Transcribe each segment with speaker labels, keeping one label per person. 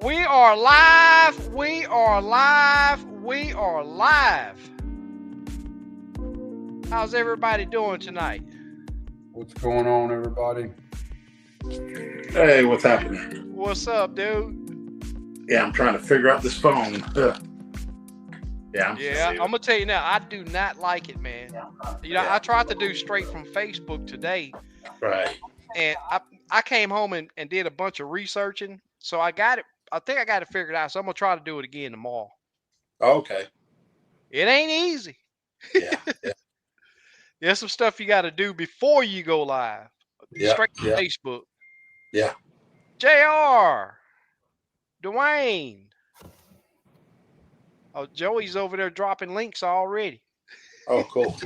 Speaker 1: We are live. We are live. We are live. How's everybody doing tonight?
Speaker 2: What's going on, everybody?
Speaker 3: Hey, what's happening?
Speaker 1: What's up, dude?
Speaker 3: Yeah, I'm trying to figure out this phone.
Speaker 1: Yeah, I'm gonna tell you now. I do not like it, man. I tried to do straight from Facebook today,
Speaker 3: Right.
Speaker 1: and I came home and did a bunch of researching, so I got it. I think I got it figured out. So I'm gonna try to do it again tomorrow.
Speaker 3: Okay.
Speaker 1: It ain't easy.
Speaker 3: Yeah. Yeah.
Speaker 1: There's some stuff you got to do before you go live.
Speaker 3: Yeah.
Speaker 1: Straight to
Speaker 3: Yeah.
Speaker 1: Facebook.
Speaker 3: Yeah.
Speaker 1: JR, Dwayne. Oh, Joey's over there dropping links already.
Speaker 3: Oh, cool.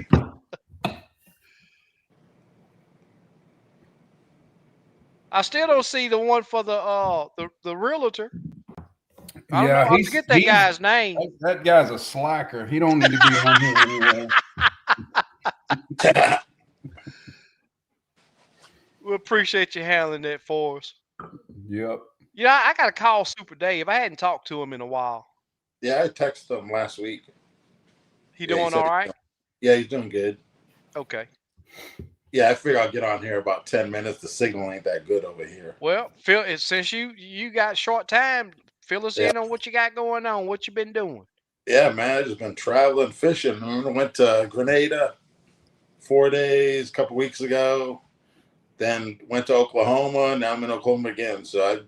Speaker 1: I still don't see the one for the realtor. I don't
Speaker 2: Yeah,
Speaker 1: know. I forget that guy's name.
Speaker 2: That guy's a slacker. He don't need to be on here anyway.
Speaker 1: We appreciate you handling that for us.
Speaker 2: Yep.
Speaker 1: I got to call Super Dave. I hadn't talked to him in a while.
Speaker 3: Yeah, I texted him last week.
Speaker 1: He doing all right?
Speaker 3: Yeah, he's doing good.
Speaker 1: Okay.
Speaker 3: Yeah, I figure I'll get on here about 10 minutes. The signal ain't that good over here.
Speaker 1: Well, Phil, since you got short time, fill us in on what you got going on, what you been doing.
Speaker 3: Yeah, man, I just been traveling, fishing. I went to Grenada 4 days, a couple weeks ago. Then went to Oklahoma. Now I'm in Oklahoma again. So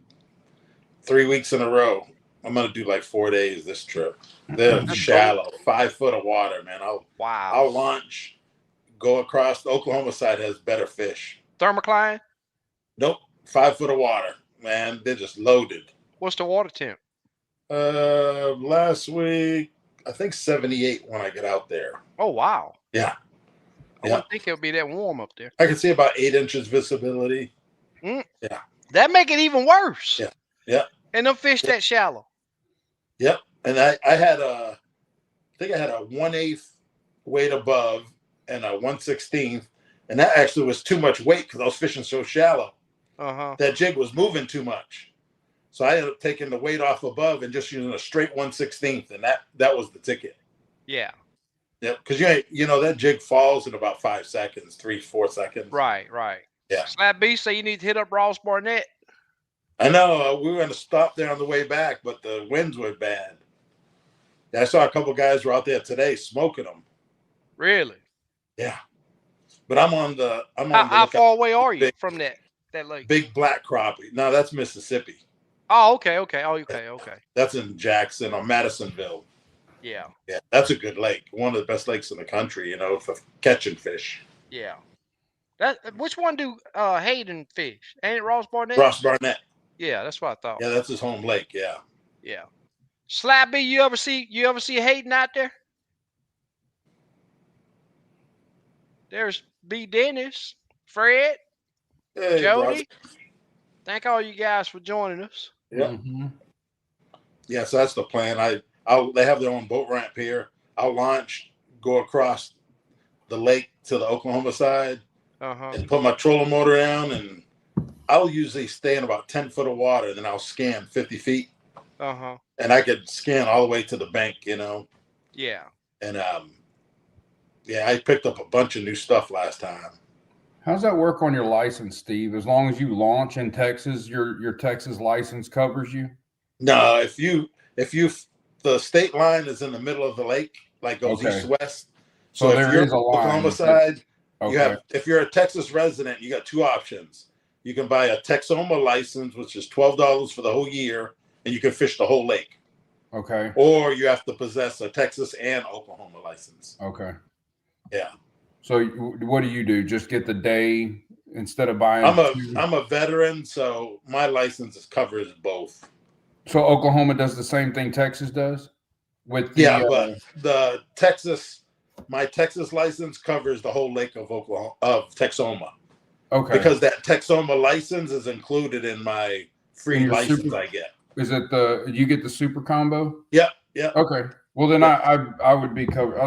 Speaker 3: 3 weeks in a row. I'm gonna do like 4 days this trip. They're shallow, 5 foot of water, man. I'll launch, go across. The Oklahoma side has better fish.
Speaker 1: Thermocline?
Speaker 3: Nope, 5 foot of water, man. They're just loaded.
Speaker 1: What's the water temp?
Speaker 3: Last week I think 78 when I get out there.
Speaker 1: Oh wow.
Speaker 3: Yeah.
Speaker 1: I wouldn't think it'll be that warm up there.
Speaker 3: I can see about 8 inches visibility.
Speaker 1: Mm.
Speaker 3: Yeah.
Speaker 1: That make it even worse.
Speaker 3: Yeah. Yeah.
Speaker 1: And them fish that shallow.
Speaker 3: Yep. And I had I think I had a 1/8 weight above and a 1/16, and that actually was too much weight because I was fishing so shallow. That jig was moving too much. So I ended up taking the weight off above and just using a straight 1/16, and that was the ticket.
Speaker 1: Yeah.
Speaker 3: Yeah, because that jig falls in about 5 seconds, 3-4 seconds.
Speaker 1: Right.
Speaker 3: Yeah.
Speaker 1: Slab B say you need to hit up Ross Barnett.
Speaker 3: I know. We were going to stop there on the way back, but the winds were bad. I saw a couple guys were out there today smoking them.
Speaker 1: Really?
Speaker 3: Yeah. But I'm on the.
Speaker 1: How far away are you from that lake?
Speaker 3: Big black crappie. No, that's Mississippi.
Speaker 1: Oh, okay. Okay.
Speaker 3: That's in Jackson or Madisonville.
Speaker 1: Yeah.
Speaker 3: Yeah, that's a good lake. One of the best lakes in the country, for catching fish.
Speaker 1: Yeah. Which one do Hayden fish? Ain't it Ross Barnett?
Speaker 3: Ross Barnett.
Speaker 1: Yeah, that's what I thought.
Speaker 3: Yeah, that's his home lake. Yeah.
Speaker 1: Yeah. Slab B, you ever see Hayden out there? There's B. Dennis, Fred,
Speaker 3: Hey,
Speaker 1: Jody. Thank all you guys for joining us.
Speaker 3: Yeah. Mm-hmm. Yeah, so that's the plan. They have their own boat ramp here. I'll launch, go across the lake to the Oklahoma side, and put my trolling motor down, and I'll usually stay in about 10 foot of water, then I'll scan 50 feet. And I could scan all the way to the bank,
Speaker 1: Yeah.
Speaker 3: And I picked up a bunch of new stuff last time.
Speaker 2: How's that work on your license, Steve? As long as you launch in Texas, your Texas license covers you?
Speaker 3: No, if the state line is in the middle of the lake, like goes east-west. So if you're on the Oklahoma side, if you're a Texas resident, you got 2 options. You can buy a Texoma license, which is $12 for the whole year, and you can fish the whole lake.
Speaker 2: Okay.
Speaker 3: Or you have to possess a Texas and Oklahoma license.
Speaker 2: Okay.
Speaker 3: Yeah.
Speaker 2: So what do you do? Just get the day instead of buying?
Speaker 3: I'm a veteran, so my license covers both.
Speaker 2: So Oklahoma does the same thing Texas does? But
Speaker 3: my Texas license covers the whole lake of Texoma.
Speaker 2: Okay.
Speaker 3: Because that Texoma license is included in my free license I get.
Speaker 2: Is it you get the super combo?
Speaker 3: Yeah.
Speaker 2: Okay. Well, then I would be covered.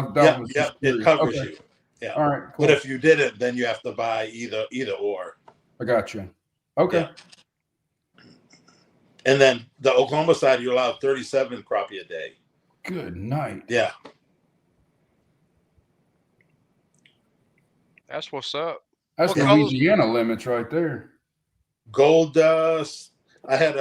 Speaker 3: It covers you. Yeah.
Speaker 2: All right. Cool.
Speaker 3: But if you didn't, then you have to buy either or.
Speaker 2: I got you. Okay.
Speaker 3: And then the Oklahoma side, you're allowed 37 crappie a day.
Speaker 2: Good night.
Speaker 3: Yeah.
Speaker 1: That's what's up.
Speaker 2: That's
Speaker 1: What colors?
Speaker 2: Louisiana limits right there.
Speaker 3: Gold dust. I had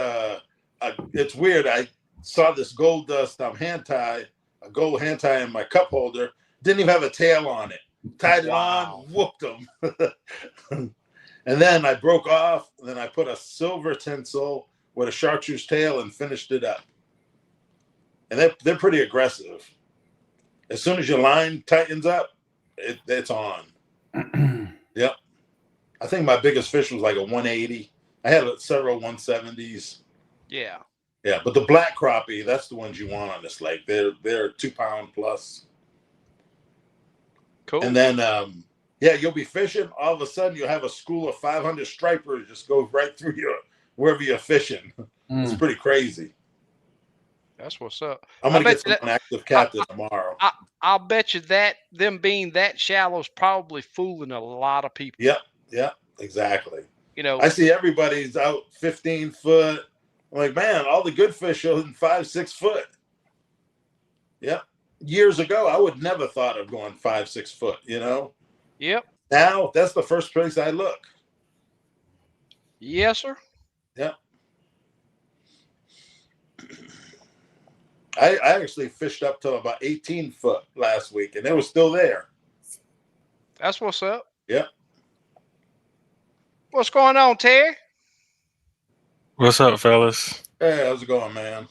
Speaker 3: it's weird. I saw this gold dust hand tie, a gold hand tie in my cup holder. Didn't even have a tail on it. Tied it on, whooped them. And then I broke off. And then I put a silver tinsel with a chartreuse tail and finished it up. And they're pretty aggressive. As soon as your line tightens up, it's on. Yep. I think my biggest fish was like a 180. I had several 170s.
Speaker 1: Yeah.
Speaker 3: Yeah, but the black crappie, that's the ones you want on this lake. They're 2 pound plus.
Speaker 1: Cool.
Speaker 3: And then you'll be fishing. All of a sudden, you'll have a school of 500 stripers just go right through wherever you're fishing. It's pretty crazy.
Speaker 1: That's what's up.
Speaker 3: I'm gonna get some active captain tomorrow.
Speaker 1: I'll bet you that them being that shallow is probably fooling a lot of people.
Speaker 3: Yep, exactly.
Speaker 1: You know,
Speaker 3: I see everybody's out 15 foot. I'm like, man, all the good fish are in 5-6 foot. Yep. Years ago, I would never thought of going 5-6 foot. You know.
Speaker 1: Yep.
Speaker 3: Now that's the first place I look.
Speaker 1: Yes, sir.
Speaker 3: Yep. I actually fished up to about 18 foot last week, and it was still there.
Speaker 1: That's what's up.
Speaker 3: Yep.
Speaker 1: What's going on, Terry?
Speaker 4: What's up, fellas?
Speaker 3: Hey, how's it going, man?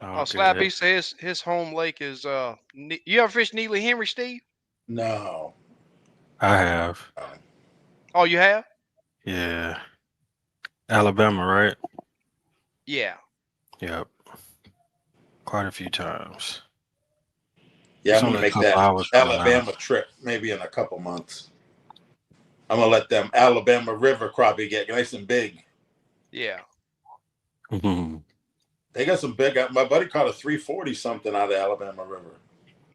Speaker 1: Slappy says his home lake is you ever fish Neely Henry, Steve?
Speaker 3: No.
Speaker 4: I have.
Speaker 1: Oh, you have?
Speaker 4: Yeah. Alabama, right?
Speaker 1: Yeah.
Speaker 4: Yep. Quite a few times.
Speaker 3: Yeah, I'm gonna make that Alabama trip maybe in a couple months. I'm gonna let them Alabama River crappie get nice and big.
Speaker 1: Yeah.
Speaker 4: Mm-hmm.
Speaker 3: They got some big. My buddy caught a 340 something out of Alabama River.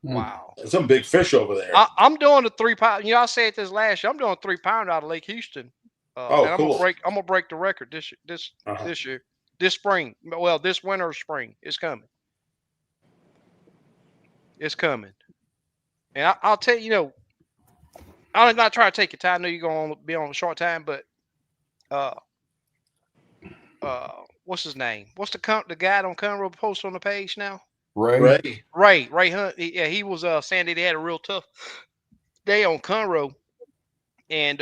Speaker 1: Wow.
Speaker 3: There's some big fish over there.
Speaker 1: I'm doing a 3 pound. You know, I said this last year. I'm doing a 3 pound out of Lake Houston. And
Speaker 3: cool.
Speaker 1: I'm gonna break the record this year, this spring. Well, this winter or spring, it's coming. It's coming. And I'll tell you, you know, I'm not trying to take your time. I know you're gonna be on a short time, but what's his name? What's the guy on Conroe post on the page now?
Speaker 3: Ray
Speaker 1: Hunt. Yeah, he was saying that he had a real tough day on Conroe, and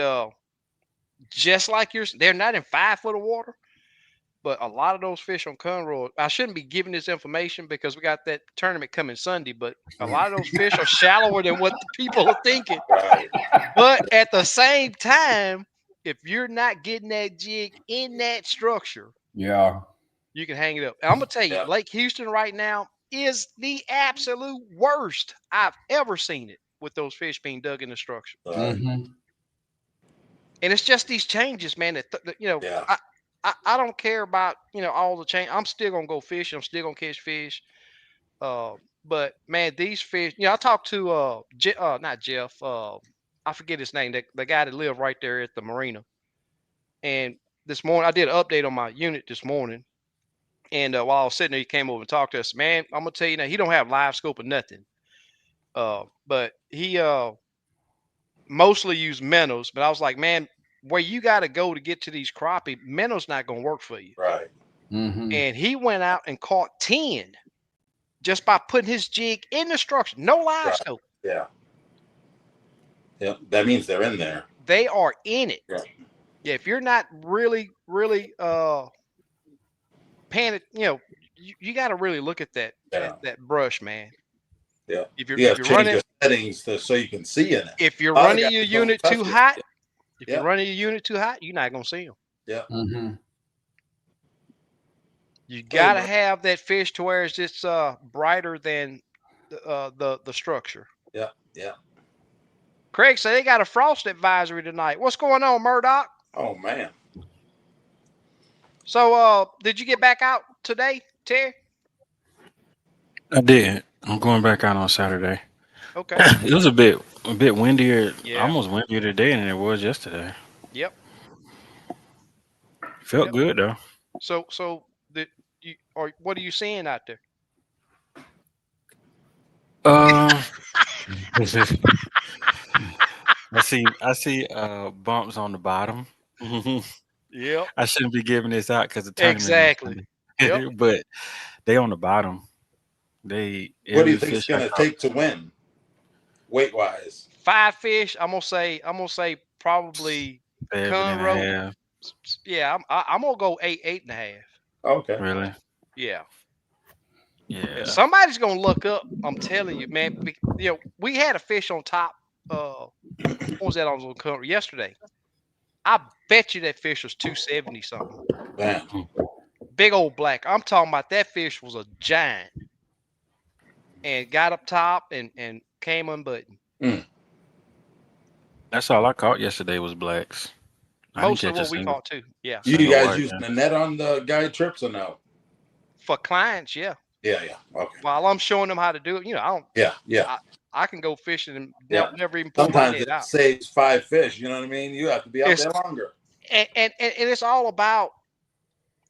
Speaker 1: just like yours, they're not in 5 foot of water, but a lot of those fish on Conroe. I shouldn't be giving this information because we got that tournament coming Sunday, but a lot of those fish are shallower than what the people are thinking. But at the same time, if you're not getting that jig in that structure, you can hang it up. And I'm gonna tell you, Lake Houston right now is the absolute worst I've ever seen it with those fish being dug in the structure. And it's just these changes, man. That you know, I don't care about, you know, all the change. I'm still gonna go fishing. I'm still gonna catch fish. But man, these fish. You know, I talked to not Jeff. I forget his name. The guy that lived right there at the marina. And this morning, I did an update on my unit this morning. And while I was sitting there, he came over and talked to us. Man, I'm gonna tell you now, he don't have live scope or nothing. But he mostly use minnows. But I was like, man, where you got to go to get to these crappie, minnows not gonna work for you.
Speaker 3: Right.
Speaker 1: And he went out and caught 10 just by putting his jig in the structure. No live scope.
Speaker 3: Yeah. Yeah. That means they're in there.
Speaker 1: They are in it.
Speaker 3: Yeah.
Speaker 1: Yeah. If you're not really paying it, you know, you got to really look at that brush, man.
Speaker 3: Yeah.
Speaker 1: If you're
Speaker 3: running your settings so you can see in it.
Speaker 1: If you're running your unit too hot, you're not gonna see them. Yeah. You gotta have that fish to where it's just brighter than the structure.
Speaker 3: Yeah. Yeah.
Speaker 1: Craig said they got a frost advisory tonight. What's going on, Murdoch?
Speaker 3: Oh man.
Speaker 1: So did you get back out today, Terry?
Speaker 4: I did. I'm going back out on Saturday.
Speaker 1: Okay.
Speaker 4: It was a bit windier, almost windier today than it was yesterday.
Speaker 1: Yep.
Speaker 4: Felt good though.
Speaker 1: So Or what are you seeing out there?
Speaker 4: Um, I see bumps on the bottom.
Speaker 1: Yep.
Speaker 4: I shouldn't be giving this out because the tournament on
Speaker 1: Exactly. Yep.
Speaker 4: Sunday. But they on the bottom.
Speaker 3: What do you
Speaker 4: Every
Speaker 3: think it's
Speaker 4: fish I
Speaker 3: going to
Speaker 4: caught
Speaker 3: take to win, weight wise?
Speaker 1: 5 fish. I'm gonna say probably
Speaker 4: 7.5.
Speaker 1: Conroe. Yeah, I'm gonna go 8.5.
Speaker 3: Okay.
Speaker 4: Really?
Speaker 1: Yeah.
Speaker 4: Yeah.
Speaker 1: Somebody's gonna look up. I'm telling you, man. We had a fish on top. What was that on Conroe yesterday? I bet you that fish was 270 something.
Speaker 3: Man.
Speaker 1: Big old black. I'm talking about that fish was a giant. And got up top and came unbuttoned.
Speaker 4: That's all I caught yesterday was blacks. I didn't
Speaker 1: Most of
Speaker 4: catch a
Speaker 1: what we
Speaker 4: single.
Speaker 1: caught too. Yeah.
Speaker 3: You
Speaker 4: Single
Speaker 3: guys
Speaker 4: white,
Speaker 3: using
Speaker 4: yeah.
Speaker 3: the net on the guide trips or no?
Speaker 1: For clients, yeah.
Speaker 3: Yeah. Okay.
Speaker 1: While I'm showing them how to do it, I don't.
Speaker 3: Yeah.
Speaker 1: I can go fishing and
Speaker 3: Yeah.
Speaker 1: never even pull my
Speaker 3: Sometimes
Speaker 1: net
Speaker 3: it
Speaker 1: out.
Speaker 3: saves 5 fish. You know what I mean? You have to be out
Speaker 1: It's
Speaker 3: there longer.
Speaker 1: and it's all about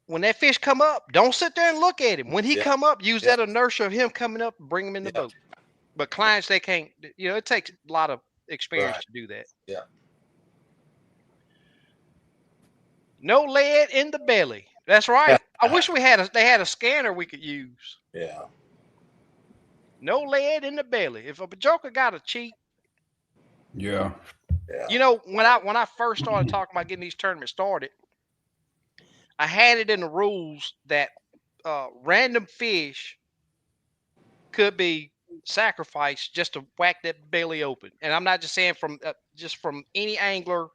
Speaker 1: when that fish come up. Don't sit there and look at him. When he
Speaker 3: Yeah.
Speaker 1: come up, use
Speaker 3: Yeah.
Speaker 1: that inertia of him coming up and bring him in the
Speaker 3: Yeah.
Speaker 1: boat. But clients, they can't. It takes a lot of experience
Speaker 3: Right.
Speaker 1: to do that.
Speaker 3: Yeah.
Speaker 1: No lead in the belly. That's right. I wish they had a scanner we could use.
Speaker 3: Yeah.
Speaker 1: No lead in the belly. If a joker got a cheat,
Speaker 2: Yeah.
Speaker 3: Yeah.
Speaker 1: when I first started talking about getting these tournaments started, I had it in the rules that random fish could be sacrificed just to whack that belly open. And I'm not just saying just from any angler.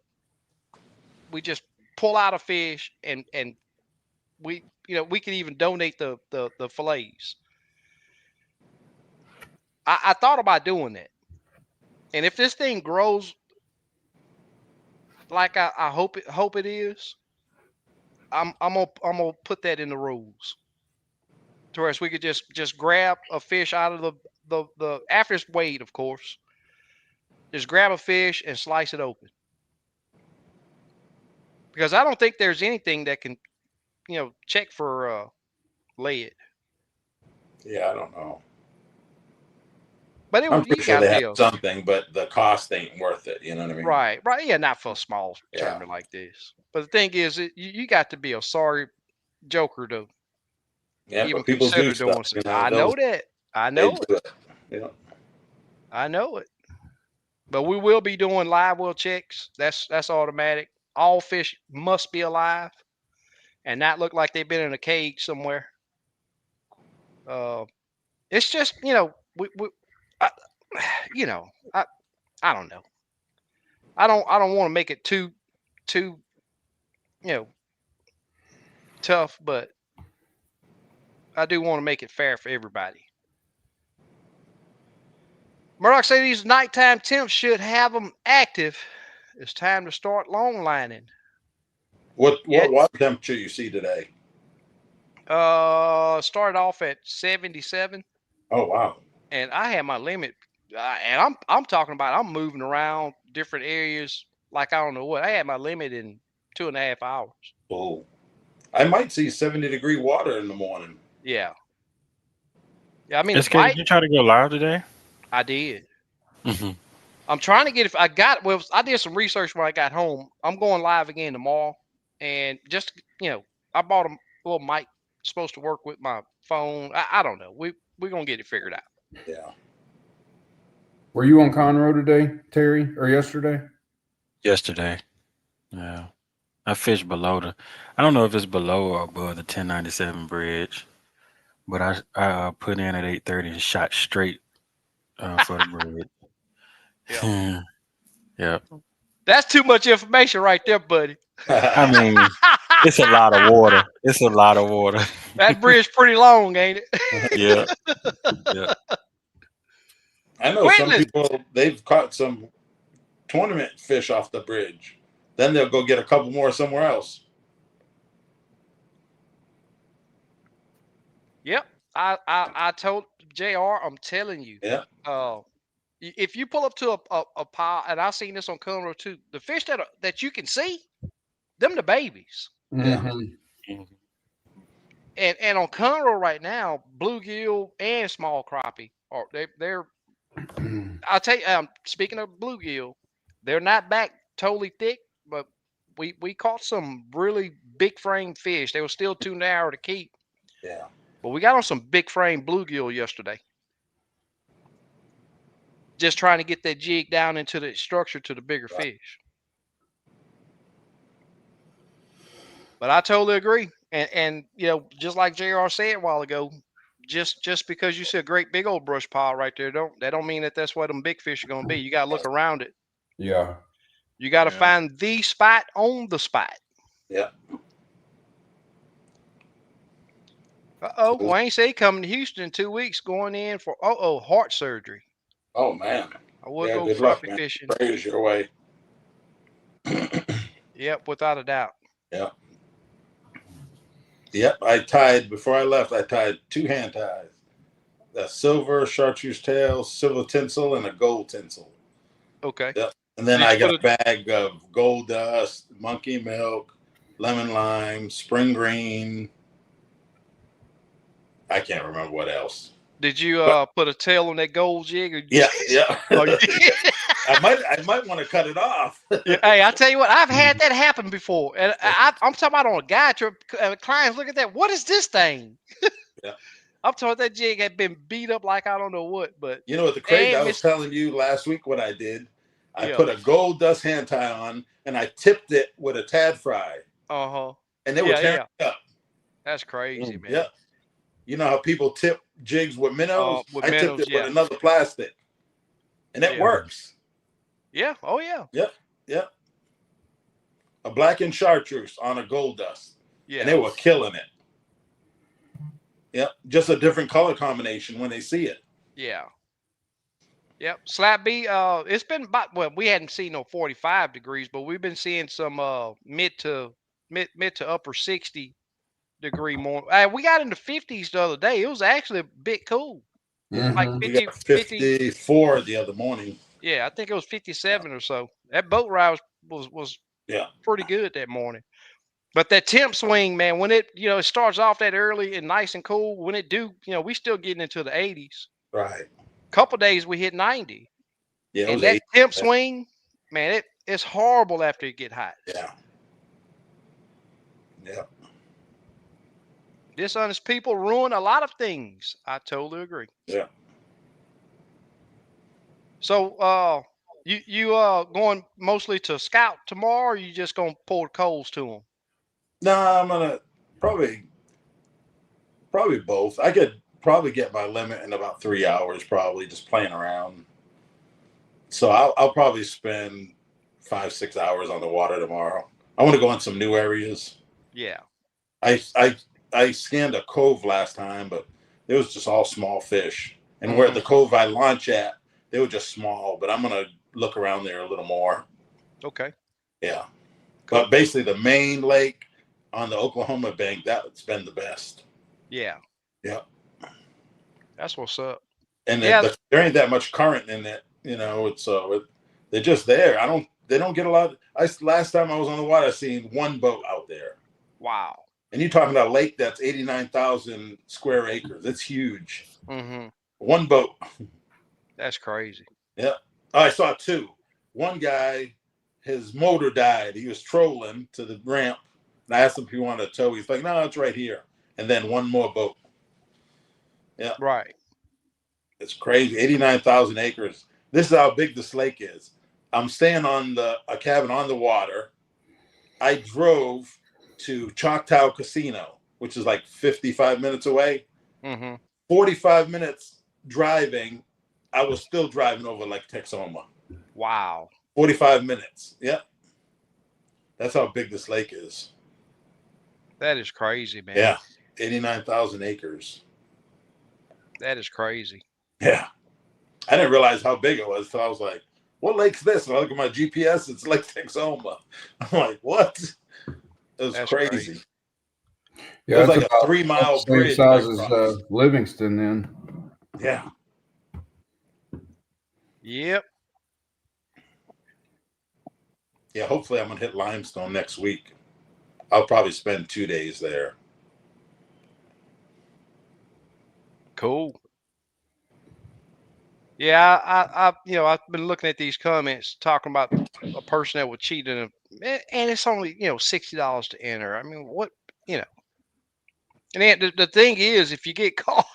Speaker 1: We just pull out a fish and we we can even donate the fillets. I thought about doing that, and if this thing grows like I hope it is, I'm gonna put that in the rules to where we could just grab a fish out of the after it's weighed, of course. Just grab a fish and slice it open, because I don't think there's anything that can check for lead.
Speaker 3: Yeah. I don't know.
Speaker 1: But
Speaker 3: I'm
Speaker 1: you
Speaker 3: pretty sure
Speaker 1: got to
Speaker 3: they
Speaker 1: be
Speaker 3: have something, but the cost ain't worth it. You know what I mean?
Speaker 1: right. Yeah, not for a small
Speaker 3: Yeah.
Speaker 1: tournament like this. But the thing is, you got to be a sorry joker to
Speaker 3: Yeah.
Speaker 1: even
Speaker 3: But people do
Speaker 1: consider
Speaker 3: stuff.
Speaker 1: doing
Speaker 3: You
Speaker 1: something.
Speaker 3: know,
Speaker 1: I know that. I
Speaker 3: they
Speaker 1: know it.
Speaker 3: do it. You know.
Speaker 1: I know it. But we will be doing live well checks. That's automatic. All fish must be alive and not look like they've been in a cage somewhere. It's just we I, I don't know. I don't want to make it too you know tough, but I do want to make it fair for everybody. Murdoch said these nighttime temps should have them active. It's time to start long lining.
Speaker 3: What
Speaker 1: Yeah.
Speaker 3: water temperature you see today?
Speaker 1: Started off at 77,
Speaker 3: Oh wow.
Speaker 1: and I had my limit. And I'm talking about I'm moving around different areas like I don't know what. I had my limit in 2.5 hours.
Speaker 3: Oh. I might see 70-degree water in the morning.
Speaker 1: Yeah. I mean, the
Speaker 4: SK, did
Speaker 1: bite,
Speaker 4: you try to go live today?
Speaker 1: I did.
Speaker 4: Mm-hmm.
Speaker 1: I'm trying to get if I did some research when I got home. I'm going live again tomorrow, and just I bought a little mic supposed to work with my phone. I don't know. We're gonna get it figured out.
Speaker 3: Yeah.
Speaker 2: Were you on Conroe today, Terry, or yesterday?
Speaker 4: Yesterday. Yeah. I fished below I don't know if it's below or above the 1097 bridge, but I put in at 8:30 and shot straight for the bridge.
Speaker 1: Yeah.
Speaker 4: Yeah.
Speaker 1: That's too much information right there, buddy.
Speaker 4: I mean, it's a lot of water. It's a lot of water.
Speaker 1: That bridge pretty long, ain't it?
Speaker 4: Yeah. Yeah.
Speaker 3: I know some
Speaker 1: Quentin,
Speaker 3: people, they've caught some tournament fish off the bridge. Then they'll go get a couple more somewhere else.
Speaker 1: yep. I told JR, I'm telling you.
Speaker 3: Yeah.
Speaker 1: If you pull up to a pile, and I've seen this on Conroe too, the fish that you can see, them the babies.
Speaker 3: Yeah.
Speaker 2: Mhm.
Speaker 4: Mhm.
Speaker 1: And on Conroe right now, bluegill and small crappie are they're. I'll tell you. Speaking of bluegill, they're not back totally thick, but we caught some really big frame fish. They were still too narrow to keep,
Speaker 3: Yeah.
Speaker 1: but we got on some big frame bluegill yesterday. Just trying to get that jig down into the structure to the bigger
Speaker 3: Right.
Speaker 1: fish. But I totally agree. And you know, just like JR said a while ago, just because you see a great big old brush pile right there, don't mean that that's where them big fish are gonna be. You gotta look around it.
Speaker 2: Yeah.
Speaker 1: You gotta
Speaker 4: Yeah.
Speaker 1: find the spot on the spot.
Speaker 3: Yeah.
Speaker 1: Wayne say he coming to Houston in 2 weeks, going in for heart surgery.
Speaker 3: Oh man.
Speaker 1: I would
Speaker 3: Yeah.
Speaker 1: go
Speaker 3: Good luck,
Speaker 1: crappie
Speaker 3: man.
Speaker 1: fishing.
Speaker 3: Prayers your way.
Speaker 1: Yep, without a doubt.
Speaker 3: Yeah. Yep. I tied before I left. I tied 2 hand ties: a silver chartreuse tail, silver tinsel, and a gold tinsel.
Speaker 1: Okay.
Speaker 3: Yep. And then
Speaker 1: Did
Speaker 3: I
Speaker 1: you
Speaker 3: got
Speaker 1: put
Speaker 3: a bag of gold dust, monkey milk, lemon lime, spring green. I can't remember what else.
Speaker 1: Did you
Speaker 3: But
Speaker 1: put a tail on that gold jig? Or
Speaker 3: yeah, yeah.
Speaker 1: oh, you did?
Speaker 3: I might want to cut it off.
Speaker 1: Yeah, hey, I tell you what, I've had that happen before, and I'm talking about on a guy trip. Clients look at that. What is this thing?
Speaker 3: Yeah.
Speaker 1: I'm talking that jig had been beat up like I don't know what, but
Speaker 3: You know what the crazy? I was
Speaker 1: Miss,
Speaker 3: telling you last week what I did. I
Speaker 1: yeah,
Speaker 3: put a gold dust hand tie on, and I tipped it with a tad fry, and they were tearing
Speaker 1: yeah,
Speaker 3: it up.
Speaker 1: that's crazy, man.
Speaker 3: Yep. You know how people tip jigs with minnows?
Speaker 1: With
Speaker 3: I tipped
Speaker 1: minnows,
Speaker 3: it
Speaker 1: yeah,
Speaker 3: with another plastic, and it
Speaker 1: yeah,
Speaker 3: works.
Speaker 1: yeah, oh yeah,
Speaker 3: Yep. Yep. A blackened chartreuse on a gold dust, and they
Speaker 1: yeah,
Speaker 3: were killing it. Yep. Just a different color combination when they see it.
Speaker 1: yeah, yep. Slap B, it's been about we hadn't seen no 45 degrees, but we've been seeing some mid to upper 60-degree more. We got in the 50s the other day. It was actually a bit cool.
Speaker 3: Yeah.
Speaker 1: Like
Speaker 2: Mhm.
Speaker 3: We
Speaker 1: 50,
Speaker 3: got
Speaker 1: 50.
Speaker 3: 54 the other morning.
Speaker 1: Yeah, I think it was 57 or so. That boat ride was
Speaker 3: Yeah.
Speaker 1: pretty good that morning. But that temp swing, man, when it it starts off that early and nice and cool, when it do, we still getting into the 80s.
Speaker 3: Right.
Speaker 1: Couple days we hit 90.
Speaker 3: Yeah, it
Speaker 1: And
Speaker 3: was
Speaker 1: that
Speaker 3: 8.
Speaker 1: temp swing, man, it's horrible after it get hot.
Speaker 3: Yeah. Yeah.
Speaker 1: Dishonest people ruin a lot of things. I totally agree.
Speaker 3: Yeah.
Speaker 1: So you going mostly to scout tomorrow, or you just gonna pour coals to them?
Speaker 3: No, I'm gonna probably both. I could probably get my limit in about 3 hours, probably just playing around. So I'll probably spend 5-6 hours on the water tomorrow. I want to go in some new areas.
Speaker 1: Yeah.
Speaker 3: I scanned a cove last time, but it was just all small fish. And where the
Speaker 1: Mhm.
Speaker 3: cove I launch at, they were just small. But I'm gonna look around there a little more.
Speaker 1: Okay.
Speaker 3: Yeah.
Speaker 1: Cool.
Speaker 3: But basically, the main lake on the Oklahoma bank, that's been the best.
Speaker 1: Yeah.
Speaker 3: Yeah.
Speaker 1: That's what's up.
Speaker 3: And
Speaker 1: Yeah.
Speaker 3: there ain't that much current in it. It's they're just there. They don't get a lot. Last time I was on the water, I seen one boat out there.
Speaker 1: Wow.
Speaker 3: And you're talking about a lake that's 89,000 square acres. It's huge.
Speaker 1: Mm-hmm.
Speaker 3: One boat.
Speaker 1: That's crazy.
Speaker 3: Yeah. Oh, I saw 2. One guy, his motor died. He was trolling to the ramp. And I asked him if he wanted a tow. He's like, no, it's right here. And then one more boat. Yeah.
Speaker 1: Right.
Speaker 3: It's crazy. 89,000 acres. This is how big this lake is. I'm staying on a cabin on the water. I drove to Choctaw Casino, which is like 55 minutes away.
Speaker 1: Mm-hmm.
Speaker 3: 45 minutes driving. I was still driving over Lake Texoma.
Speaker 1: Wow.
Speaker 3: 45 minutes. Yeah. That's how big this lake is.
Speaker 1: That is crazy, man.
Speaker 3: Yeah. 89,000 acres.
Speaker 1: That is crazy.
Speaker 3: Yeah. I didn't realize how big it was. So I was like, what lake's this? And I look at my GPS. It's Lake Texoma. I'm like, what? It was crazy.
Speaker 2: Yeah,
Speaker 3: it was
Speaker 2: it's
Speaker 3: like
Speaker 2: about
Speaker 3: a 3-mile
Speaker 2: the same
Speaker 3: bridge.
Speaker 2: size as Livingston then.
Speaker 3: Yeah.
Speaker 1: Yep.
Speaker 3: Yeah, hopefully I'm going to hit Limestone next week. I'll probably spend 2 days there.
Speaker 1: Cool. Yeah, I've been looking at these comments talking about a person that would cheat in and it's only $60 to enter. I mean, what you know? And then the thing is, if you get caught,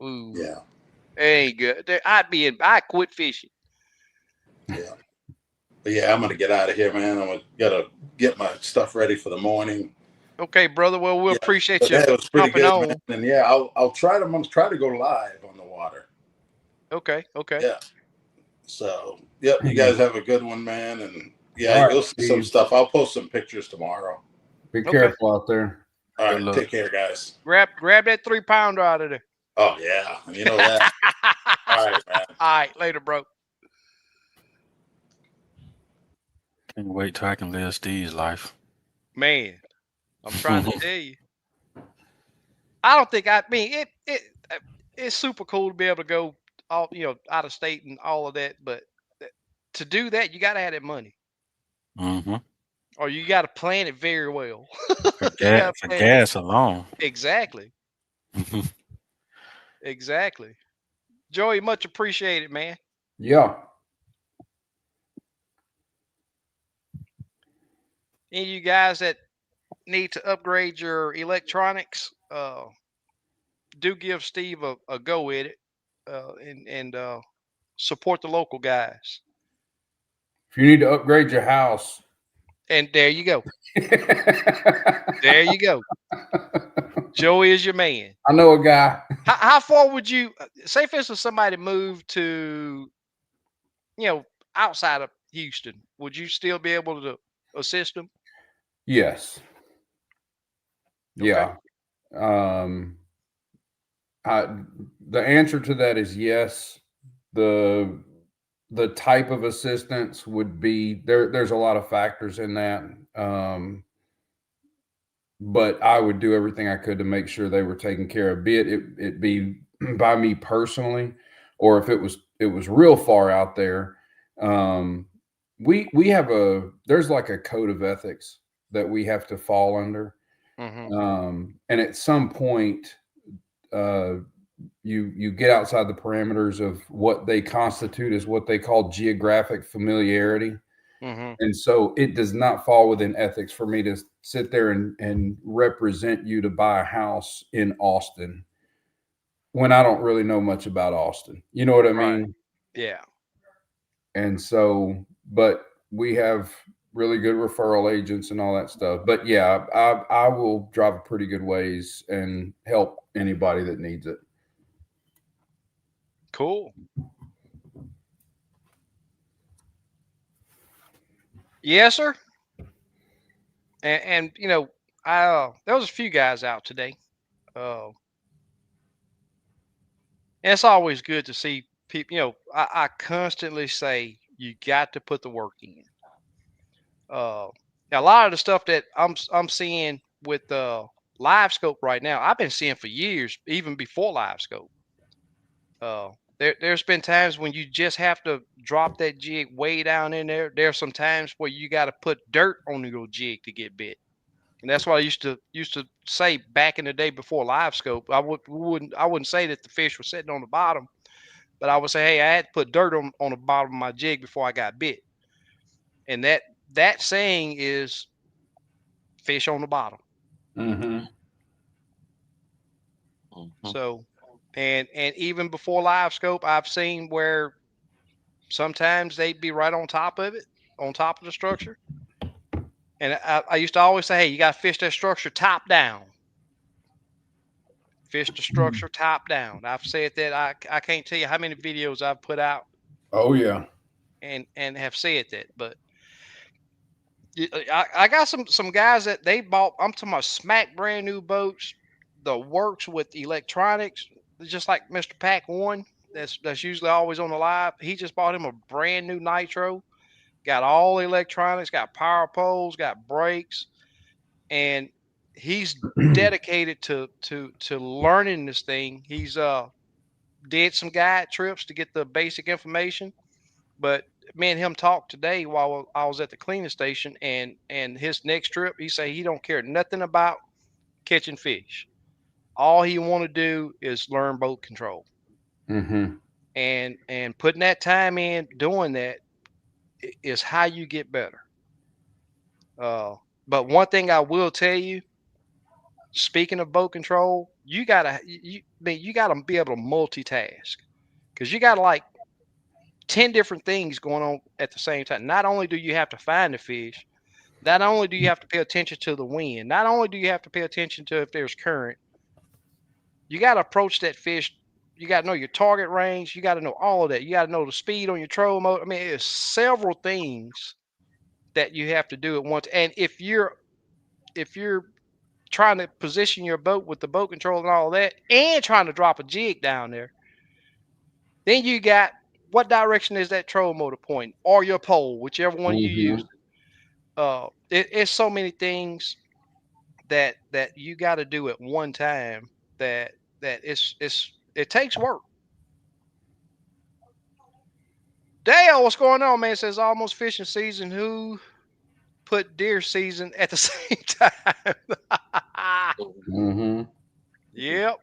Speaker 1: ooh,
Speaker 3: Yeah.
Speaker 1: it ain't good. I quit fishing.
Speaker 3: Yeah. But yeah, I'm gonna get out of here, man. Gotta get my stuff ready for the morning.
Speaker 1: Okay, brother. Well, we'll
Speaker 3: Yeah.
Speaker 1: appreciate
Speaker 3: But
Speaker 1: you
Speaker 3: that was pretty
Speaker 1: jumping
Speaker 3: good, man.
Speaker 1: on.
Speaker 3: And yeah, I'm gonna try to go live on the water.
Speaker 1: Okay.
Speaker 3: Yeah. So yep, you guys have a good one, man. And yeah,
Speaker 2: All right,
Speaker 3: you'll see some
Speaker 2: Steve.
Speaker 3: stuff. I'll post some pictures tomorrow.
Speaker 2: Be
Speaker 1: Okay.
Speaker 2: careful out there.
Speaker 3: All
Speaker 4: Good
Speaker 3: right,
Speaker 4: luck.
Speaker 3: take care, guys.
Speaker 1: Grab that 3-pounder out of there.
Speaker 3: Oh yeah, you know that. All right, man.
Speaker 1: All right, later, bro.
Speaker 4: Can't wait till I can live Steve's life.
Speaker 1: Man, I'm trying to tell you. I don't think I mean it's super cool to be able to go all out of state and all of that, but to do that you got to have that money,
Speaker 4: Mm-hmm.
Speaker 1: or you got to plan it very well.
Speaker 4: For
Speaker 1: You got to
Speaker 4: gas, for
Speaker 1: plan
Speaker 4: gas alone.
Speaker 1: exactly, exactly. Joey, much appreciated, man.
Speaker 2: Yeah.
Speaker 1: Any of you guys that need to upgrade your electronics, do give Steve a go at it, and support the local guys.
Speaker 2: If you need to upgrade your house,
Speaker 1: And there you go. There you go. Joey is your man.
Speaker 2: I know a guy.
Speaker 1: How far would you say, for instance, somebody moved to, outside of Houston? Would you still be able to assist them?
Speaker 2: Yes.
Speaker 1: Okay.
Speaker 2: Yeah. The answer to that is yes. The type of assistance would be there's a lot of factors in that. But I would do everything I could to make sure they were taken care of, be it be by me personally, or if it was real far out there. We have there's like a code of ethics that we have to fall under. And at some point, you get outside the parameters of what they constitute as what they call geographic familiarity. And so it does not fall within ethics for me to sit there and represent you to buy a house in Austin when I don't really know much about Austin. You know what I
Speaker 1: Right.
Speaker 2: mean?
Speaker 1: Yeah.
Speaker 2: And so, but we have really good referral agents and all that stuff. But yeah, I will drive a pretty good ways and help anybody that needs it.
Speaker 1: Cool. Yes, sir. And there was a few guys out today. And it's always good to see people. I constantly say you got to put the work in. Now a lot of the stuff that I'm seeing with live scope right now, I've been seeing for years, even before live scope. There's been times when you just have to drop that jig way down in there. There's some times where you got to put dirt on your jig to get bit. And that's what I used to say back in the day before live scope. I wouldn't say that the fish was sitting on the bottom, but I would say, hey, I had to put dirt on the bottom of my jig before I got bit. And that saying is fish on the bottom.
Speaker 2: Mm-hmm.
Speaker 1: So, and even before live scope, I've seen where sometimes they'd be right on top of it, on top of the structure. And I used to always say, hey, you got to fish that structure top down. Fish the structure top down. I've said that I can't tell you how many videos I've put out.
Speaker 2: Oh yeah.
Speaker 1: And have said that, but I got some guys that they bought. I'm talking about smack brand new boats, the works with electronics, just like Mr. Pack One. That's usually always on the live. He just bought him a brand new nitro. Got all electronics, got power poles, got brakes, and he's dedicated to learning this thing. He's did some guide trips to get the basic information, but me and him talked today while I was at the cleaning station, and his next trip, he say he don't care nothing about catching fish. all he want to do is learn boat control.
Speaker 2: Mm-hmm.
Speaker 1: And putting that time in doing that is how you get better. But one thing I will tell you, speaking of boat control, you gotta you gotta be able to multitask because you got like 10 different things going on at the same time. Not only do you have to find the fish, not only do you have to pay attention to the wind, not only do you have to pay attention to if there's current, you got to approach that fish. You got to know your target range. You got to know all of that. You got to know the speed on your troll mode. I mean, there's several things that you have to do at once. And if you're trying to position your boat with the boat control and all that, and trying to drop a jig down there, then you got what direction is that troll motor pointing, or your pole, whichever one you
Speaker 2: Mm-hmm.
Speaker 1: use. It's so many things that you got to do at one time that it takes work. Dale, what's going on, man? It says almost fishing season. Who put deer season at the same time?
Speaker 2: Mm-hmm.
Speaker 1: Yep.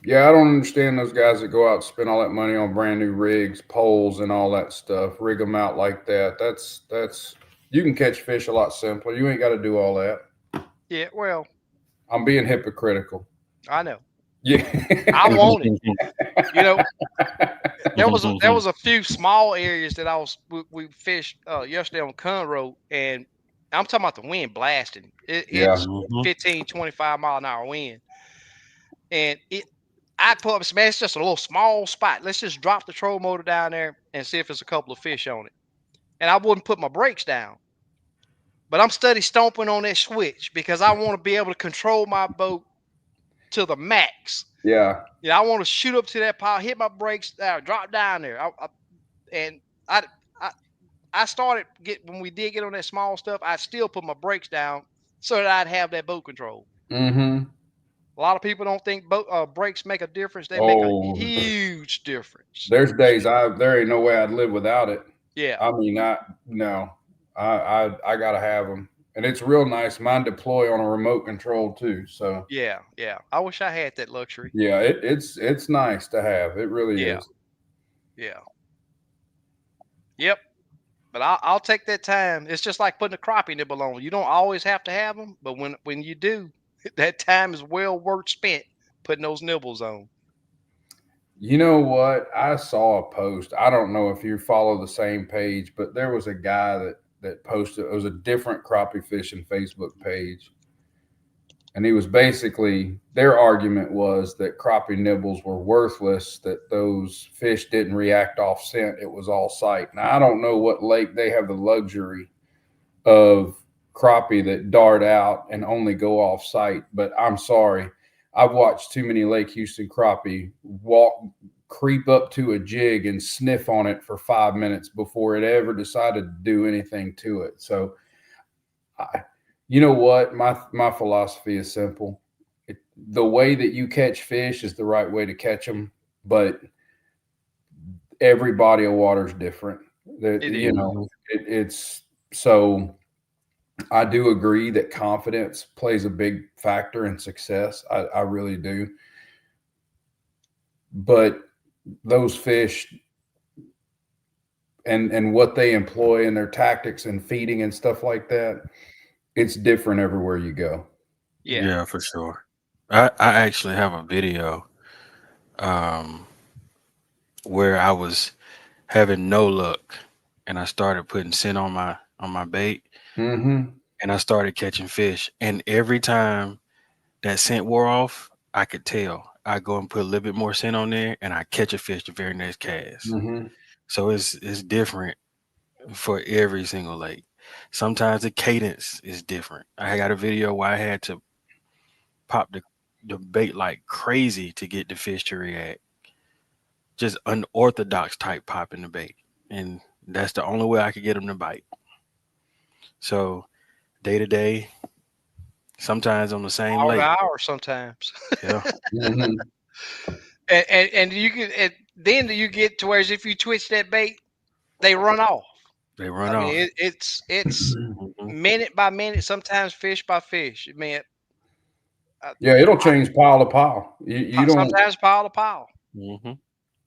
Speaker 2: Yeah, I don't understand those guys that go out and spend all that money on brand new rigs, poles, and all that stuff. Rig them out like that. That's you can catch fish a lot simpler. You ain't got to do all that.
Speaker 1: Yeah. Well,
Speaker 2: I'm being hypocritical.
Speaker 1: I know.
Speaker 2: Yeah.
Speaker 1: I want it. You know, there was a few small areas that we fished yesterday on Conroe, and I'm talking about the wind blasting.
Speaker 2: Yeah.
Speaker 1: It's 15, 25-mile-an-hour wind, and I pull up, man, it's just a little small spot. Let's just drop the troll motor down there and see if there's a couple of fish on it. And I wouldn't put my brakes down, but I'm steady stomping on that switch because I want to be able to control my boat to the max.
Speaker 2: Yeah.
Speaker 1: Yeah, I want to shoot up to that pile, hit my brakes, drop down there. And I started when we did get on that small stuff, I still put my brakes down so that I'd have that boat control.
Speaker 2: Mm-hmm.
Speaker 1: A lot of people don't think brakes make a difference. They make a huge difference.
Speaker 2: There's days there ain't no way I'd live without it.
Speaker 1: Yeah.
Speaker 2: I mean, I gotta have them, and it's real nice. Mine deploy on a remote control too. So
Speaker 1: yeah. I wish I had that luxury.
Speaker 2: yeah, it's nice to have. It really is.
Speaker 1: Yeah. Yep. But I'll take that time. It's just like putting a crappie nibble on. You don't always have to have them, but when you do, that time is well worth spent putting those nibbles on.
Speaker 2: You know what? I saw a post. I don't know if you follow the same page, but there was a guy that posted. It was a different crappie fishing Facebook page, and he was basically, their argument was that crappie nibbles were worthless, that those fish didn't react off scent. It was all sight. Now, I don't know what lake they have the luxury of crappie that dart out and only go off sight, but I'm sorry. I've watched too many Lake Houston crappie creep up to a jig and sniff on it for 5 minutes before it ever decided to do anything to it. So, you know what? My philosophy is simple. The way that you catch fish is the right way to catch them, but every body of water is different. It's so. I do agree that confidence plays a big factor in success. I really do. But those fish and what they employ in their tactics and feeding and stuff like that, it's different everywhere you go.
Speaker 4: Yeah, for sure. I actually have a video where I was having no luck, and I started putting scent on my bait,
Speaker 2: Mm-hmm.
Speaker 4: and I started catching fish. And every time that scent wore off, I could tell. I go and put a little bit more scent on there, and I catch a fish the very next cast.
Speaker 2: Mm-hmm.
Speaker 4: So it's different for every single lake. Sometimes the cadence is different. I got a video where I had to pop the bait like crazy to get the fish to react. Just unorthodox type popping the bait, and that's the only way I could get them to bite. So day to day, sometimes on the same
Speaker 1: Hour to
Speaker 4: lake.
Speaker 1: hour sometimes.
Speaker 4: Yeah.
Speaker 2: Mm-hmm.
Speaker 1: and you can, and then you get to where if you twitch that bait, they run off.
Speaker 4: They run
Speaker 1: I
Speaker 4: off.
Speaker 1: mean, it's
Speaker 4: Mhm.
Speaker 1: minute by minute, sometimes fish by fish. I mean,
Speaker 2: Yeah, it'll change pile to pile. You don't.
Speaker 1: sometimes pile to pile.
Speaker 4: Mhm.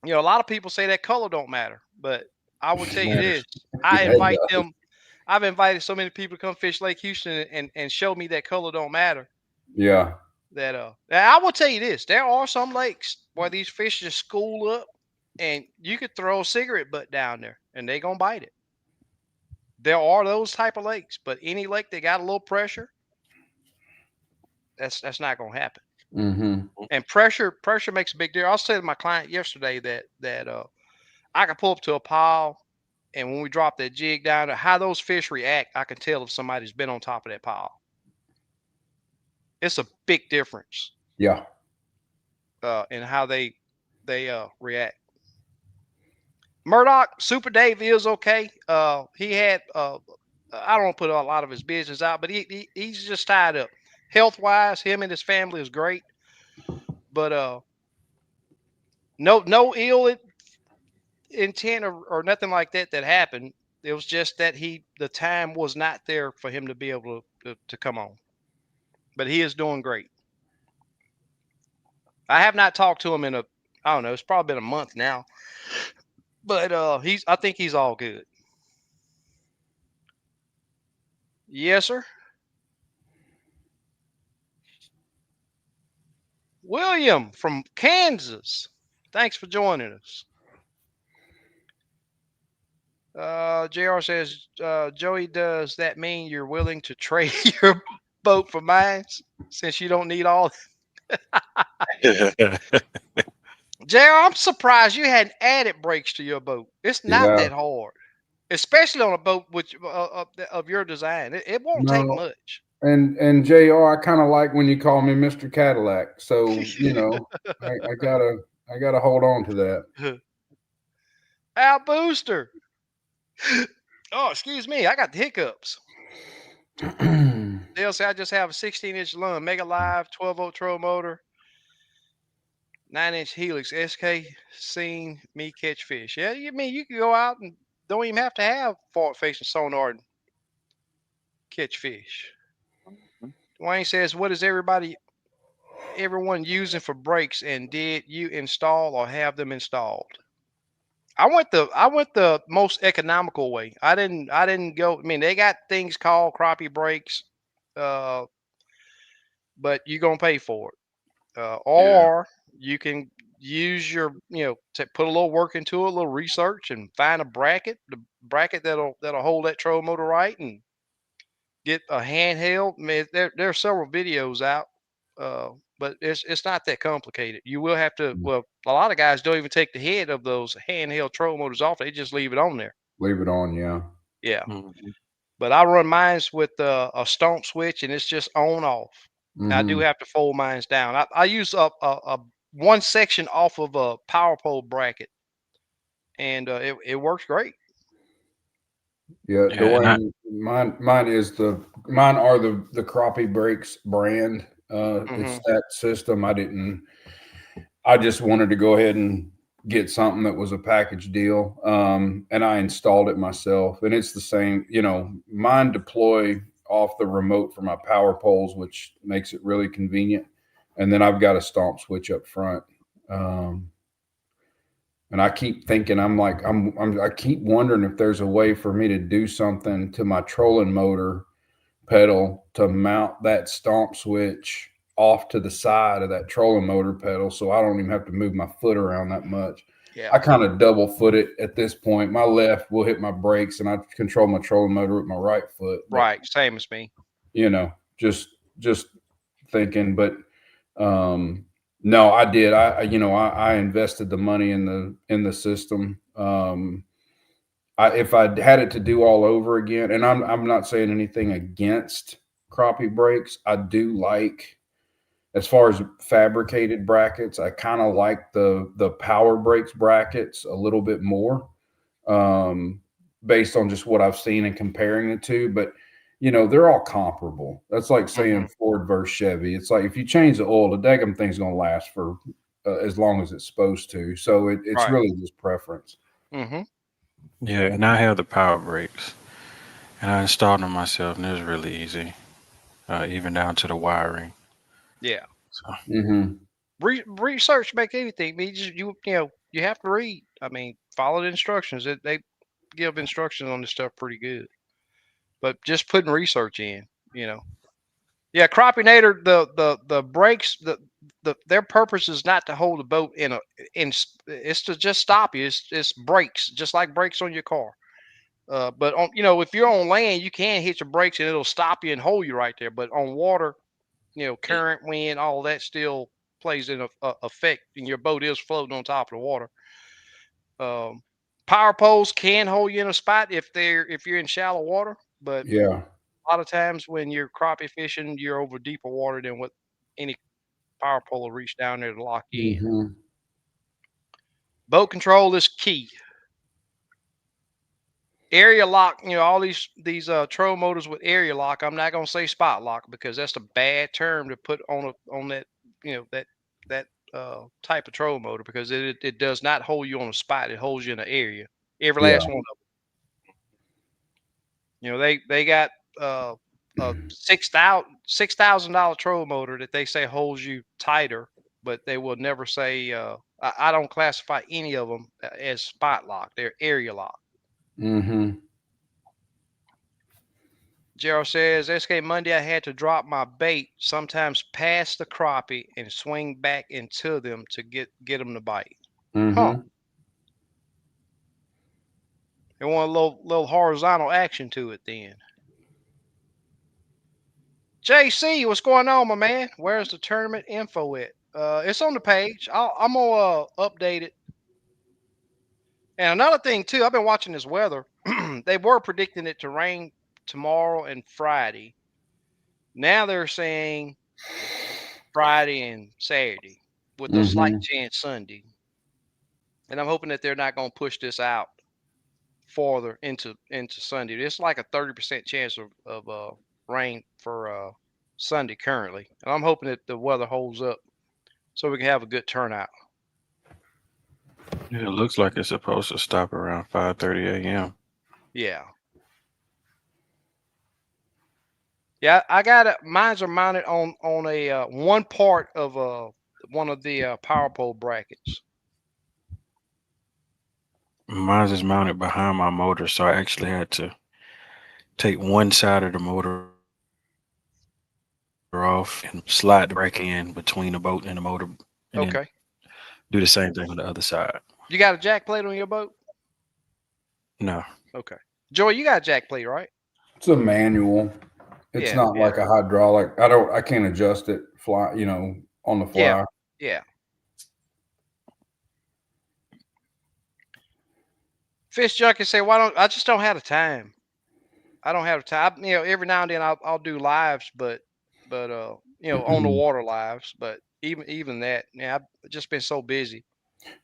Speaker 1: You know, a lot of people say that color don't matter, but I will tell you
Speaker 4: Matters.
Speaker 1: this: I
Speaker 2: Yeah, it
Speaker 1: invite
Speaker 2: does.
Speaker 1: them. I've invited so many people to come fish Lake Houston and show me that color don't matter.
Speaker 2: Yeah.
Speaker 1: That now I will tell you this: there are some lakes where these fish just school up, and you could throw a cigarette butt down there, and they gonna bite it. There are those type of lakes, but any lake that got a little pressure, that's not gonna happen.
Speaker 2: Mm-hmm.
Speaker 1: And pressure makes a big deal. I was telling my client yesterday that I can pull up to a pile, and when we drop that jig down, how those fish react, I can tell if somebody's been on top of that pile. It's a big difference
Speaker 2: Yeah.
Speaker 1: in how they react. Murdoch, Super Dave is okay. He had I don't put a lot of his business out, but he's just tied up. Health wise, him and his family is great. But no ill intent or nothing like that happened. It was just that the time was not there for him to be able to come on. But he is doing great. I have not talked to him in I don't know, it's probably been a month now. But I think he's all good. Yes, sir. William from Kansas. Thanks for joining us. JR says, Joey, does that mean you're willing to trade your boat for mine since you don't need all? JR, I'm surprised you hadn't added brakes to your boat. It's not
Speaker 2: Yeah.
Speaker 1: that hard, especially on a boat of your design. It won't take
Speaker 2: No.
Speaker 1: much.
Speaker 2: And JR, I kind of like when you call me Mr. Cadillac. So, I gotta hold on to that.
Speaker 1: Al Booster. Oh, excuse me. I got the hiccups. They'll say I just have a 16-inch Lund Mega Live 12-volt troll motor, 9-inch Helix SK. Seen me catch fish. Yeah, you mean you can go out and don't even have to have forward-facing sonar and catch fish. Dwayne says, "What is everyone using for brakes, and did you install or have them installed?" I went the most economical way. I didn't go. I mean, they got things called crappie brakes, uh, but you're gonna pay for it.
Speaker 3: Yeah.
Speaker 1: Or you can use to put a little work into it, a little research, and find the bracket that'll hold that troll motor right, and get a handheld. I mean, there are several videos out, uh, but it's not that complicated. You will have to. Well, a lot of guys don't even take the head of those handheld troll motors off. They just leave it on there.
Speaker 2: Leave it on, yeah.
Speaker 1: Yeah,
Speaker 4: Mhm.
Speaker 1: but I run mines with a stomp switch, and it's just on off. I do
Speaker 2: Mm-hmm.
Speaker 1: have to fold mines down. I use a one section off of a power pole bracket, and it works great.
Speaker 2: Yeah,
Speaker 4: Yeah, and I
Speaker 2: Dwayne, mine are the Crappie Brakes brand. It's
Speaker 1: Hmm.
Speaker 2: that system. I just wanted to go ahead and get something that was a package deal. And I installed it myself. And it's the same, mine deploy off the remote for my power poles, which makes it really convenient. And then I've got a stomp switch up front. Um, and I keep thinking, I keep wondering if there's a way for me to do something to my trolling motor pedal to mount that stomp switch off to the side of that trolling motor pedal, so I don't even have to move my foot around that much.
Speaker 1: Yeah.
Speaker 2: I kind of double foot it at this point. My left will hit my brakes, and I control my trolling motor with my right foot. But,
Speaker 1: Right. Same as me.
Speaker 2: just thinking. But no, I did. I invested the money in the system. If I had it to do all over again, and I'm not saying anything against crappie brakes, I do like, as far as fabricated brackets, I kind of like the power brakes brackets a little bit more, based on just what I've seen and comparing the two. But they're all comparable. That's like saying
Speaker 1: Hmm.
Speaker 2: Ford versus Chevy. It's like if you change the oil, the daggum thing's going to last for as long as it's supposed to. So it's
Speaker 1: Right.
Speaker 2: really just preference.
Speaker 1: Hmm.
Speaker 4: Yeah, and I have the power brakes, and I installed them myself, and it was really easy, even down to the wiring.
Speaker 1: Yeah.
Speaker 4: So
Speaker 2: Mm-hmm.
Speaker 1: Research make anything. I mean, you have to read. I mean, follow the instructions. They give instructions on this stuff pretty good. But just putting research in, you know. Yeah, Crappinator, the brakes, their purpose is not to hold the boat it's to just stop you. It's brakes, just like brakes on your car. But on if you're on land, you can hit your brakes and it'll stop you and hold you right there. But on water, current, wind, all that still plays in a effect, and your boat is floating on top of the water. Um, Power poles can hold you in a spot if you're in shallow water, but
Speaker 2: Yeah.
Speaker 1: a lot of times when you're crappie fishing, you're over deeper water than what any power pole will reach down there to lock you in.
Speaker 2: Mm-hmm.
Speaker 1: Boat control is key. Area lock, all these troll motors with area lock. I'm not gonna say spot lock because that's a bad term to put on that that type of troll motor because it does not hold you on a spot. It holds you in an area. Every last
Speaker 2: Yeah.
Speaker 1: one of them. They got a $6,000 troll motor that they say holds you tighter, but they will never say. I don't classify any of them as spot lock. They're area lock.
Speaker 2: Mm-hmm.
Speaker 1: Gerald says, SK Monday, I had to drop my bait, sometimes past the crappie and swing back into them to get them to bite. Huh.
Speaker 2: Mm-hmm.
Speaker 1: They want a little horizontal action to it then. JC, what's going on, my man? Where's the tournament info at? It's on the page. I'm gonna update it. And another thing too, I've been watching this weather. They were predicting it to rain tomorrow and Friday. Now they're saying Friday and Saturday with a slight
Speaker 2: Mm-hmm.
Speaker 1: chance Sunday. And I'm hoping that they're not going to push this out farther into Sunday. It's like a 30% chance of rain for Sunday currently, and I'm hoping that the weather holds up so we can have a good turnout.
Speaker 4: yeah, it looks like it's supposed to stop around 5:30 a.m.
Speaker 1: Yeah, yeah. I got it. Mine's are mounted on a one part of one of the power pole brackets.
Speaker 4: Mine is mounted behind my motor, so I actually had to take one side of the motor off and slide the bracket in between the boat and the motor, and then do the same
Speaker 1: Okay.
Speaker 4: thing on the other side.
Speaker 1: You got a jack plate on your boat?
Speaker 4: No,
Speaker 1: Okay. Joy, you got a jack plate, right?
Speaker 2: It's a manual. It's
Speaker 1: Yeah,
Speaker 2: not
Speaker 1: yeah,
Speaker 2: like a hydraulic. I can't adjust it fly, on the
Speaker 1: yeah,
Speaker 2: fly.
Speaker 1: yeah. Fish junkie say, why don't I just don't have the time? I don't have time. Every now and then I'll do lives, but on the water lives. But even that, yeah, I've just been so busy.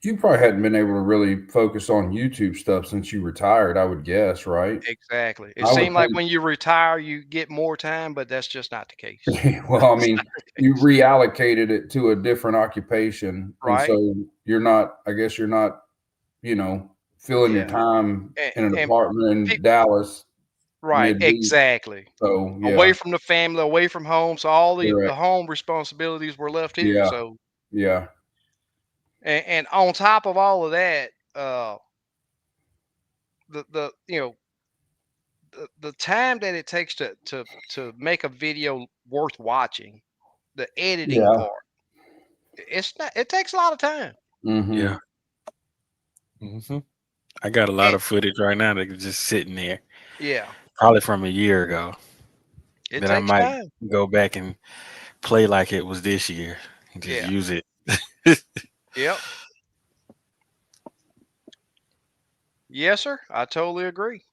Speaker 2: You probably hadn't been able to really focus on YouTube stuff since you retired, I would guess, right?
Speaker 1: Exactly. It
Speaker 2: I would
Speaker 1: seemed like
Speaker 2: think.
Speaker 1: when you retire, you get more time, but that's just not the case.
Speaker 2: Well, I
Speaker 1: That's
Speaker 2: mean,
Speaker 1: not the
Speaker 2: you
Speaker 1: case.
Speaker 2: reallocated it to a different occupation, and
Speaker 1: Right?
Speaker 2: so you're not. I guess you're not. You know, filling your
Speaker 1: Yeah.
Speaker 2: time in an
Speaker 1: And
Speaker 2: apartment in
Speaker 1: pe-
Speaker 2: Dallas
Speaker 1: right,
Speaker 2: midweek.
Speaker 1: exactly.
Speaker 2: So
Speaker 1: Away
Speaker 2: yeah,
Speaker 1: from the family, away from home, so all the
Speaker 2: correct.
Speaker 1: home responsibilities were left here.
Speaker 2: Yeah,
Speaker 1: So
Speaker 2: yeah,
Speaker 1: and on top of all of that, the the time that it takes to make a video worth watching, the editing
Speaker 2: yeah.
Speaker 1: part, it takes a lot of time.
Speaker 2: Mm-hmm.
Speaker 4: yeah. hmm I got a lot
Speaker 1: And
Speaker 4: of footage right now that's just sitting there,
Speaker 1: yeah,
Speaker 4: probably from a year ago,
Speaker 1: it
Speaker 4: that I
Speaker 1: takes
Speaker 4: might
Speaker 1: time.
Speaker 4: go back and play like it was this year and just
Speaker 1: Yeah.
Speaker 4: use it.
Speaker 1: Yep. Yes, sir. I totally agree.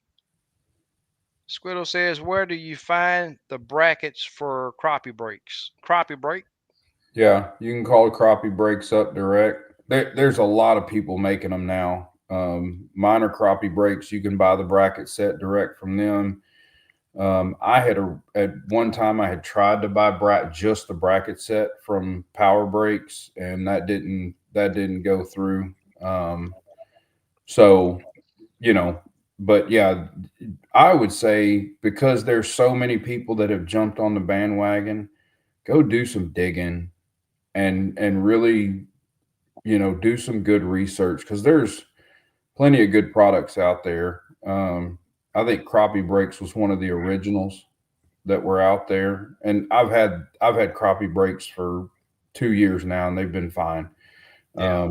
Speaker 1: Squiddle says, where do you find the brackets for crappie breaks? Crappie break?
Speaker 2: Yeah, you can call the crappie breaks up direct. There's a lot of people making them now. Minor crappie breaks, you can buy the bracket set direct from them. At one time I had tried to buy just the bracket set from Power Breaks, and that didn't go through. So you know, but yeah, I would say because there's so many people that have jumped on the bandwagon, go do some digging and really, do some good research because there's plenty of good products out there. I think Crappie Breaks was one of the originals that were out there, and I've had Crappie Breaks for 2 years now, and they've been fine.
Speaker 1: Yeah.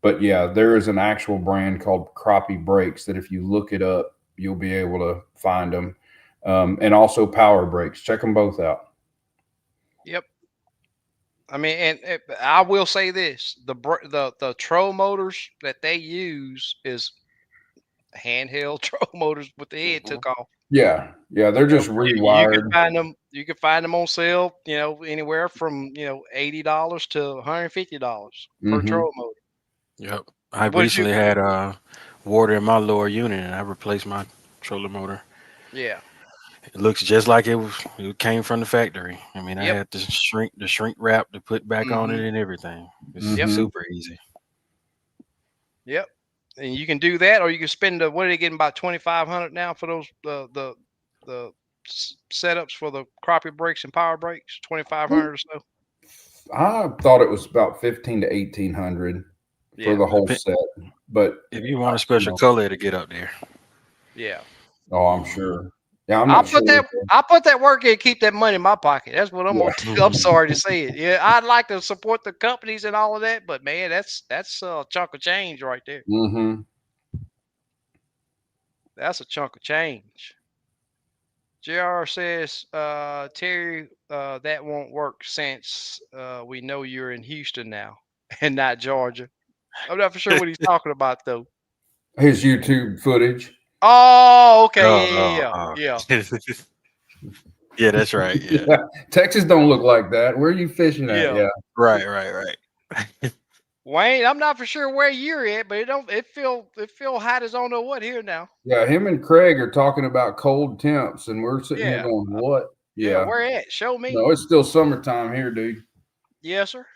Speaker 2: But yeah, there is an actual brand called Crappie Breaks that if you look it up, you'll be able to find them. And also Power Breaks. Check them both out.
Speaker 1: Yep. I mean, and I will say this: the troll motors that they use is handheld troll motors with the head
Speaker 4: Mhm.
Speaker 1: took off.
Speaker 2: Yeah, yeah, they're
Speaker 1: You know,
Speaker 2: just
Speaker 1: you can
Speaker 2: rewired.
Speaker 1: find them. You can find them on sale. Anywhere from $80 to $150 per
Speaker 2: Hmm.
Speaker 1: troll motor.
Speaker 4: Yep. I
Speaker 1: What did you?
Speaker 4: recently had water in my lower unit, and I replaced my trolling motor.
Speaker 1: Yeah.
Speaker 4: It looks just like it came from the factory. I mean, I
Speaker 1: Yep.
Speaker 4: had the shrink wrap to put back on
Speaker 1: Hmm.
Speaker 4: it and everything. It's
Speaker 1: Yep.
Speaker 2: Hmm.
Speaker 4: super easy.
Speaker 1: Yep. And you can do that, or you can spend what are they getting about 2,500 now for those the setups for the crappie brakes and power brakes, 2,500 or so.
Speaker 2: I thought it was about 15 to 1,800 for
Speaker 1: Yeah.
Speaker 2: the whole
Speaker 4: Dep-
Speaker 2: set, but
Speaker 4: If you want a
Speaker 2: you
Speaker 4: special
Speaker 2: know,
Speaker 4: color to get up there.
Speaker 1: Yeah.
Speaker 2: oh, I'm
Speaker 4: Mhm.
Speaker 2: sure. Yeah, I'm
Speaker 1: I'll
Speaker 2: not sure.
Speaker 1: put that I'll put that work in and keep that money in my pocket. That's what I'm
Speaker 2: Yeah.
Speaker 1: gonna do. I'm sorry to say it. Yeah, I'd like to support the companies and all of that, but man, that's a chunk of change right there.
Speaker 2: Hmm.
Speaker 1: That's a chunk of change. JR says, Terry, that won't work since we know you're in Houston now and not Georgia. I'm not for sure what he's talking about though.
Speaker 2: His YouTube footage.
Speaker 1: Oh,
Speaker 4: Oh,
Speaker 1: okay, yeah,
Speaker 4: oh,
Speaker 1: yeah, yeah,
Speaker 4: oh. Yeah, that's right. Yeah.
Speaker 2: Yeah, Texas don't look like that. Where are you fishing at?
Speaker 1: yeah.
Speaker 2: Yeah,
Speaker 4: Right, right, right.
Speaker 1: Wayne, I'm not for sure where you're at, but it feel hot as I don't know what here now.
Speaker 2: yeah. Him and Craig are talking about cold temps, and we're sitting here
Speaker 1: Yeah,
Speaker 2: going, "What?"
Speaker 1: yeah.
Speaker 2: Yeah.
Speaker 1: Where at? Show me.
Speaker 2: No, it's still summertime here, dude.
Speaker 1: Yes, sir.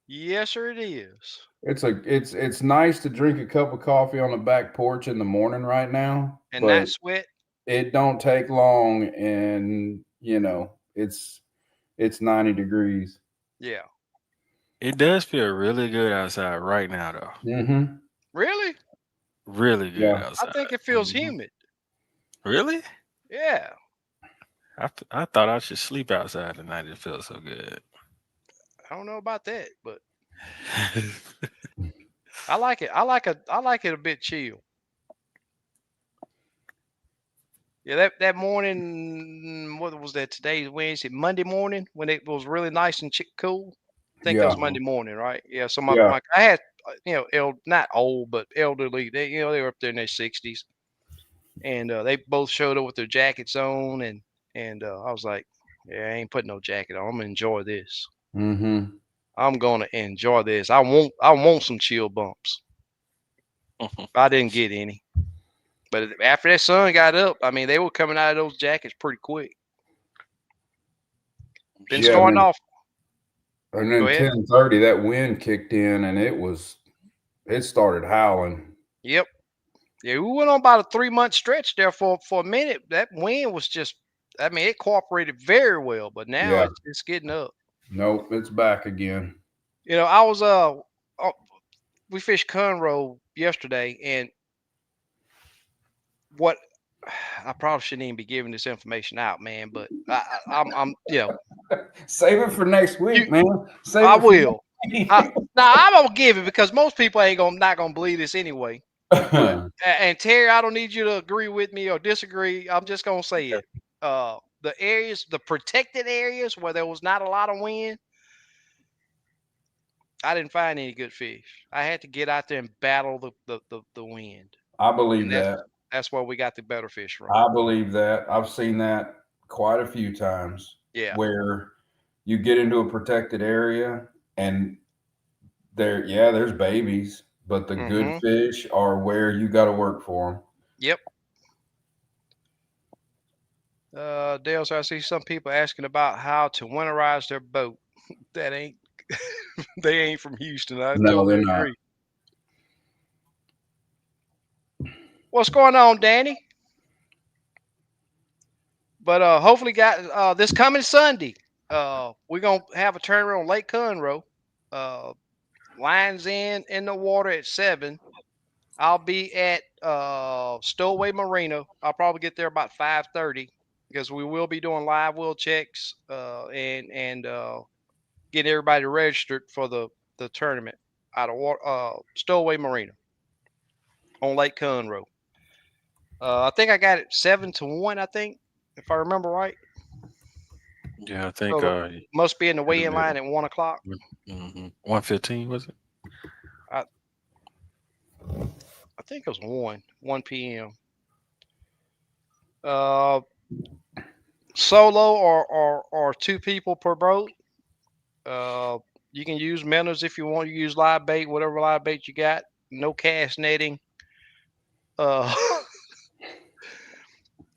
Speaker 1: Yes, sir. It is.
Speaker 2: It's nice to drink a cup of coffee on the back porch in the morning right now,
Speaker 1: And
Speaker 2: but
Speaker 1: not sweat.
Speaker 2: it don't take long, and it's 90 degrees.
Speaker 1: Yeah.
Speaker 4: It does feel really good outside right now, though.
Speaker 2: Mm-hmm.
Speaker 1: Really?
Speaker 4: Really good
Speaker 2: Yeah.
Speaker 1: I
Speaker 4: outside.
Speaker 1: think it feels
Speaker 2: Hmm.
Speaker 1: humid.
Speaker 4: Really?
Speaker 1: Yeah.
Speaker 4: I thought I should sleep outside tonight. It feels so good.
Speaker 1: I don't know about that, but I like it. I like it a bit chill. Yeah, that morning, what was that? Today's Wednesday, Monday morning when it was really nice and cool. I think that
Speaker 2: Yeah.
Speaker 1: was
Speaker 4: Mhm.
Speaker 1: Monday morning, right? Yeah. So
Speaker 2: Yeah.
Speaker 1: I had not old but elderly. They were up there in their 60s, and they both showed up with their jackets on, and I was like, yeah, I ain't putting no jacket on. I'm gonna enjoy this.
Speaker 2: Mm-hmm.
Speaker 1: I'm gonna enjoy this. I want some chill bumps. I didn't get any. But after that sun got up, I mean, they were coming out of those jackets pretty quick. Been
Speaker 2: Yeah,
Speaker 1: starting
Speaker 2: man.
Speaker 1: off.
Speaker 2: And
Speaker 1: Go
Speaker 2: then
Speaker 1: ahead.
Speaker 2: 10:30, that wind kicked in, and it started howling.
Speaker 1: Yep. Yeah, we went on about a 3 month stretch there for a minute. That wind was just, I mean, it cooperated very well, but now
Speaker 2: Yeah.
Speaker 1: it's getting up.
Speaker 2: Nope, it's back again.
Speaker 1: I was we fished Conroe yesterday, and what I probably shouldn't even be giving this information out, man. But I'm
Speaker 2: Save it for next
Speaker 1: you
Speaker 2: week, man. Save
Speaker 1: I
Speaker 2: it for
Speaker 1: will.
Speaker 2: next
Speaker 1: I,
Speaker 2: week.
Speaker 1: now I'm gonna give it because most people ain't gonna not gonna believe this anyway. But and Terry, I don't need you to agree with me or disagree. I'm just gonna say it. The protected areas where there was not a lot of wind, I didn't find any good fish. I had to get out there and battle the wind,
Speaker 2: I
Speaker 1: and
Speaker 2: believe
Speaker 1: that's
Speaker 2: that.
Speaker 1: that's where we got the better fish from.
Speaker 2: I believe that. I've seen that quite a few times
Speaker 1: Yeah.
Speaker 2: where you get into a protected area and there's babies, but the good
Speaker 1: Mm-hmm.
Speaker 2: fish are where you got to work for them.
Speaker 1: Yep. Dale, so I see some people asking about how to winterize their boat. That ain't they ain't from Houston. I
Speaker 2: No,
Speaker 1: totally
Speaker 2: they're not.
Speaker 1: agree. What's going on, Danny? But hopefully, got this coming Sunday. We're gonna have a tournament on Lake Conroe. Uh, lines in the water at 7. I'll be at Stowaway Marina. I'll probably get there about 5:30 because we will be doing live well checks and getting everybody registered for the tournament out of Stowaway Marina on Lake Conroe. I think I got it 7-1. I think if I remember right.
Speaker 4: Yeah, I think
Speaker 1: So must be in the
Speaker 4: wait a
Speaker 1: weigh-in
Speaker 4: minute.
Speaker 1: line at 1 o'clock.
Speaker 4: 115 was it?
Speaker 1: I I think it was 1 p.m. Uh, Solo or 2 people per boat. Uh, you can use minnows if you want. You use live bait, whatever live bait you got. No cast netting. Uh,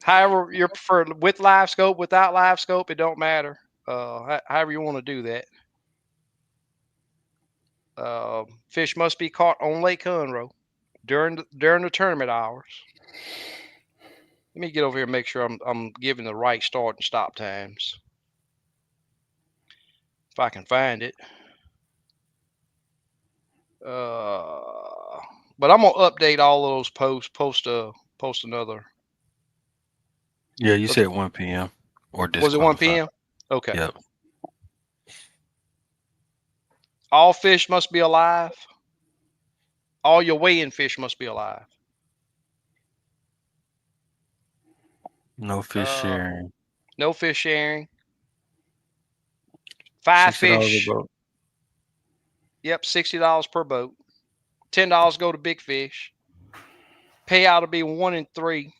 Speaker 1: however you prefer, with live scope, without live scope, it don't matter. However you want to do that. Fish must be caught on Lake Conroe during the tournament hours. Let me get over here and make sure I'm giving the right start and stop times. If I can find it. But I'm gonna update all of those posts. Post another.
Speaker 4: Yeah, you said 1 p.m. or
Speaker 1: Was it 1
Speaker 4: disqualified.
Speaker 1: p.m.? Okay.
Speaker 4: Yep.
Speaker 1: All fish must be alive. All your weighing fish must be alive.
Speaker 4: No fish sharing.
Speaker 1: No fish sharing. 5
Speaker 4: $60 a
Speaker 1: fish.
Speaker 4: boat.
Speaker 1: Yep, $60 per boat. $10 go to big fish. Payout will be 1 and 3.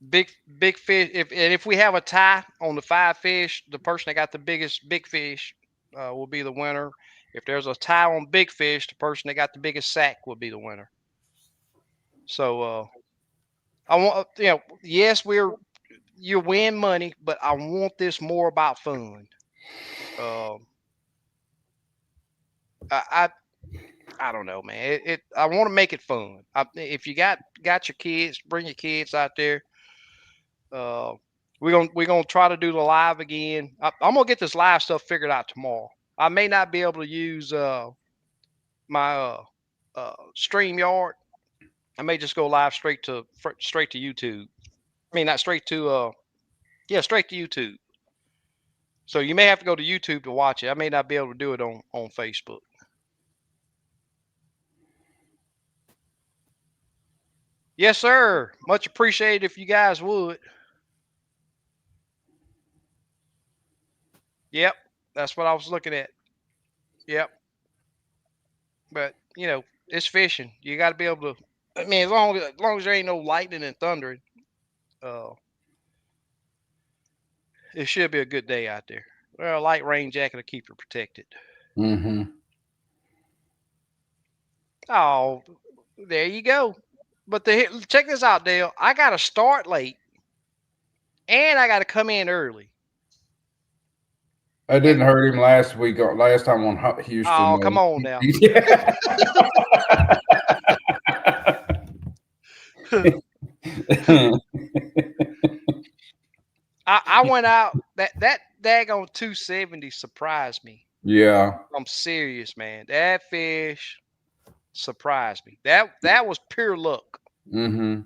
Speaker 1: Big fish. If we have a tie on the 5 fish, the person that got the biggest big fish will be the winner. If there's a tie on big fish, the person that got the biggest sack will be the winner. So I want yes, you win money, but I want this more about fun. I don't know, man. I want to make it fun. If you got your kids, bring your kids out there. Uh, we're gonna try to do the live again. I'm gonna get this live stuff figured out tomorrow. I may not be able to use my StreamYard. I may just go live straight to YouTube. I mean, not straight to straight to YouTube. So you may have to go to YouTube to watch it. I may not be able to do it on Facebook. Yes, sir. Much appreciated if you guys would. Yep, that's what I was looking at. Yep, but it's fishing. You got to be able to. I mean, as long as there ain't no lightning and thundering, uh, it should be a good day out there. Well, a light rain jacket will keep you protected.
Speaker 2: Mm-hmm.
Speaker 1: Oh, there you go. But check this out, Dale. I got to start late, and I got to come in early.
Speaker 2: I didn't hurt him last week. Last time on Houston.
Speaker 1: Oh, come on now. I went out that daggone 270 surprised me.
Speaker 2: Yeah.
Speaker 1: I'm serious, man. That fish surprised me. That was pure luck.
Speaker 2: Mm-hmm.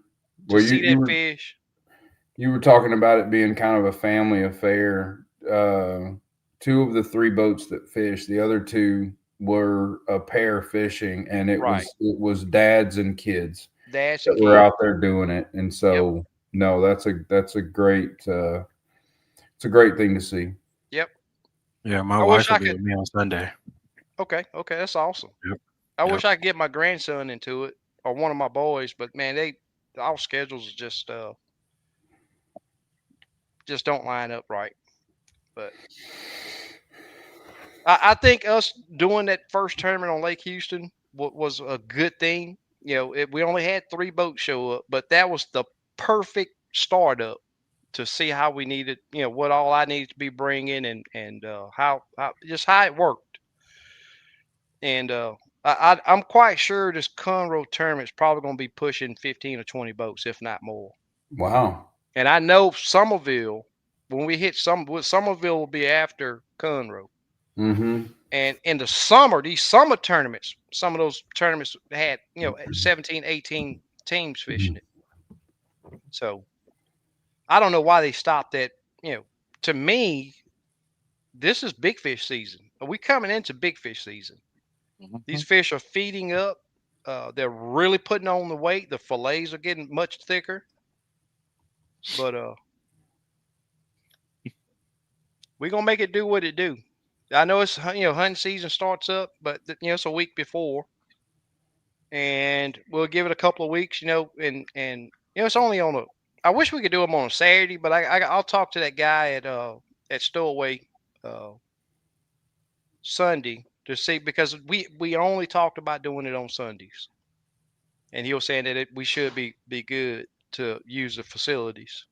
Speaker 1: To see that fish.
Speaker 2: You were talking about it being kind of a family affair. 2 of the 3 boats that fished, the other 2 were a pair fishing, and it was dads and kids that were out there doing it. And so, no, that's a great it's a great thing to see.
Speaker 1: Yep.
Speaker 4: Yeah, my wife will be with me on Sunday.
Speaker 1: Okay, that's awesome.
Speaker 4: Yep.
Speaker 1: I wish I could get my grandson into it or one of my boys, but man, our schedules just don't line up right. But I think us doing that first tournament on Lake Houston was a good thing. We only had 3 boats show up, but that was the perfect startup to see how we needed, what all I needed to be bringing and how it worked. And I'm quite sure this Conroe tournament is probably going to be pushing 15 or 20 boats, if not more.
Speaker 2: Wow.
Speaker 1: And I know Somerville, when we hit Somerville will be after Conroe.
Speaker 2: Mm-hmm.
Speaker 1: And in the summer, these summer tournaments, some of those tournaments had, 17, 18 teams fishing it. So I don't know why they stopped that. To me, this is big fish season. We coming into big fish season. These fish are feeding up. They're really putting on the weight. The fillets are getting much thicker. But we're gonna make it do what it do. I know it's hunting season starts up, but it's a week before, and we'll give it a couple of weeks. And it's only on a. I wish we could do them on a Saturday, but I'll talk to that guy at Stowaway Sunday to see, because we only talked about doing it on Sundays, and he was saying that we should be good to use the facilities.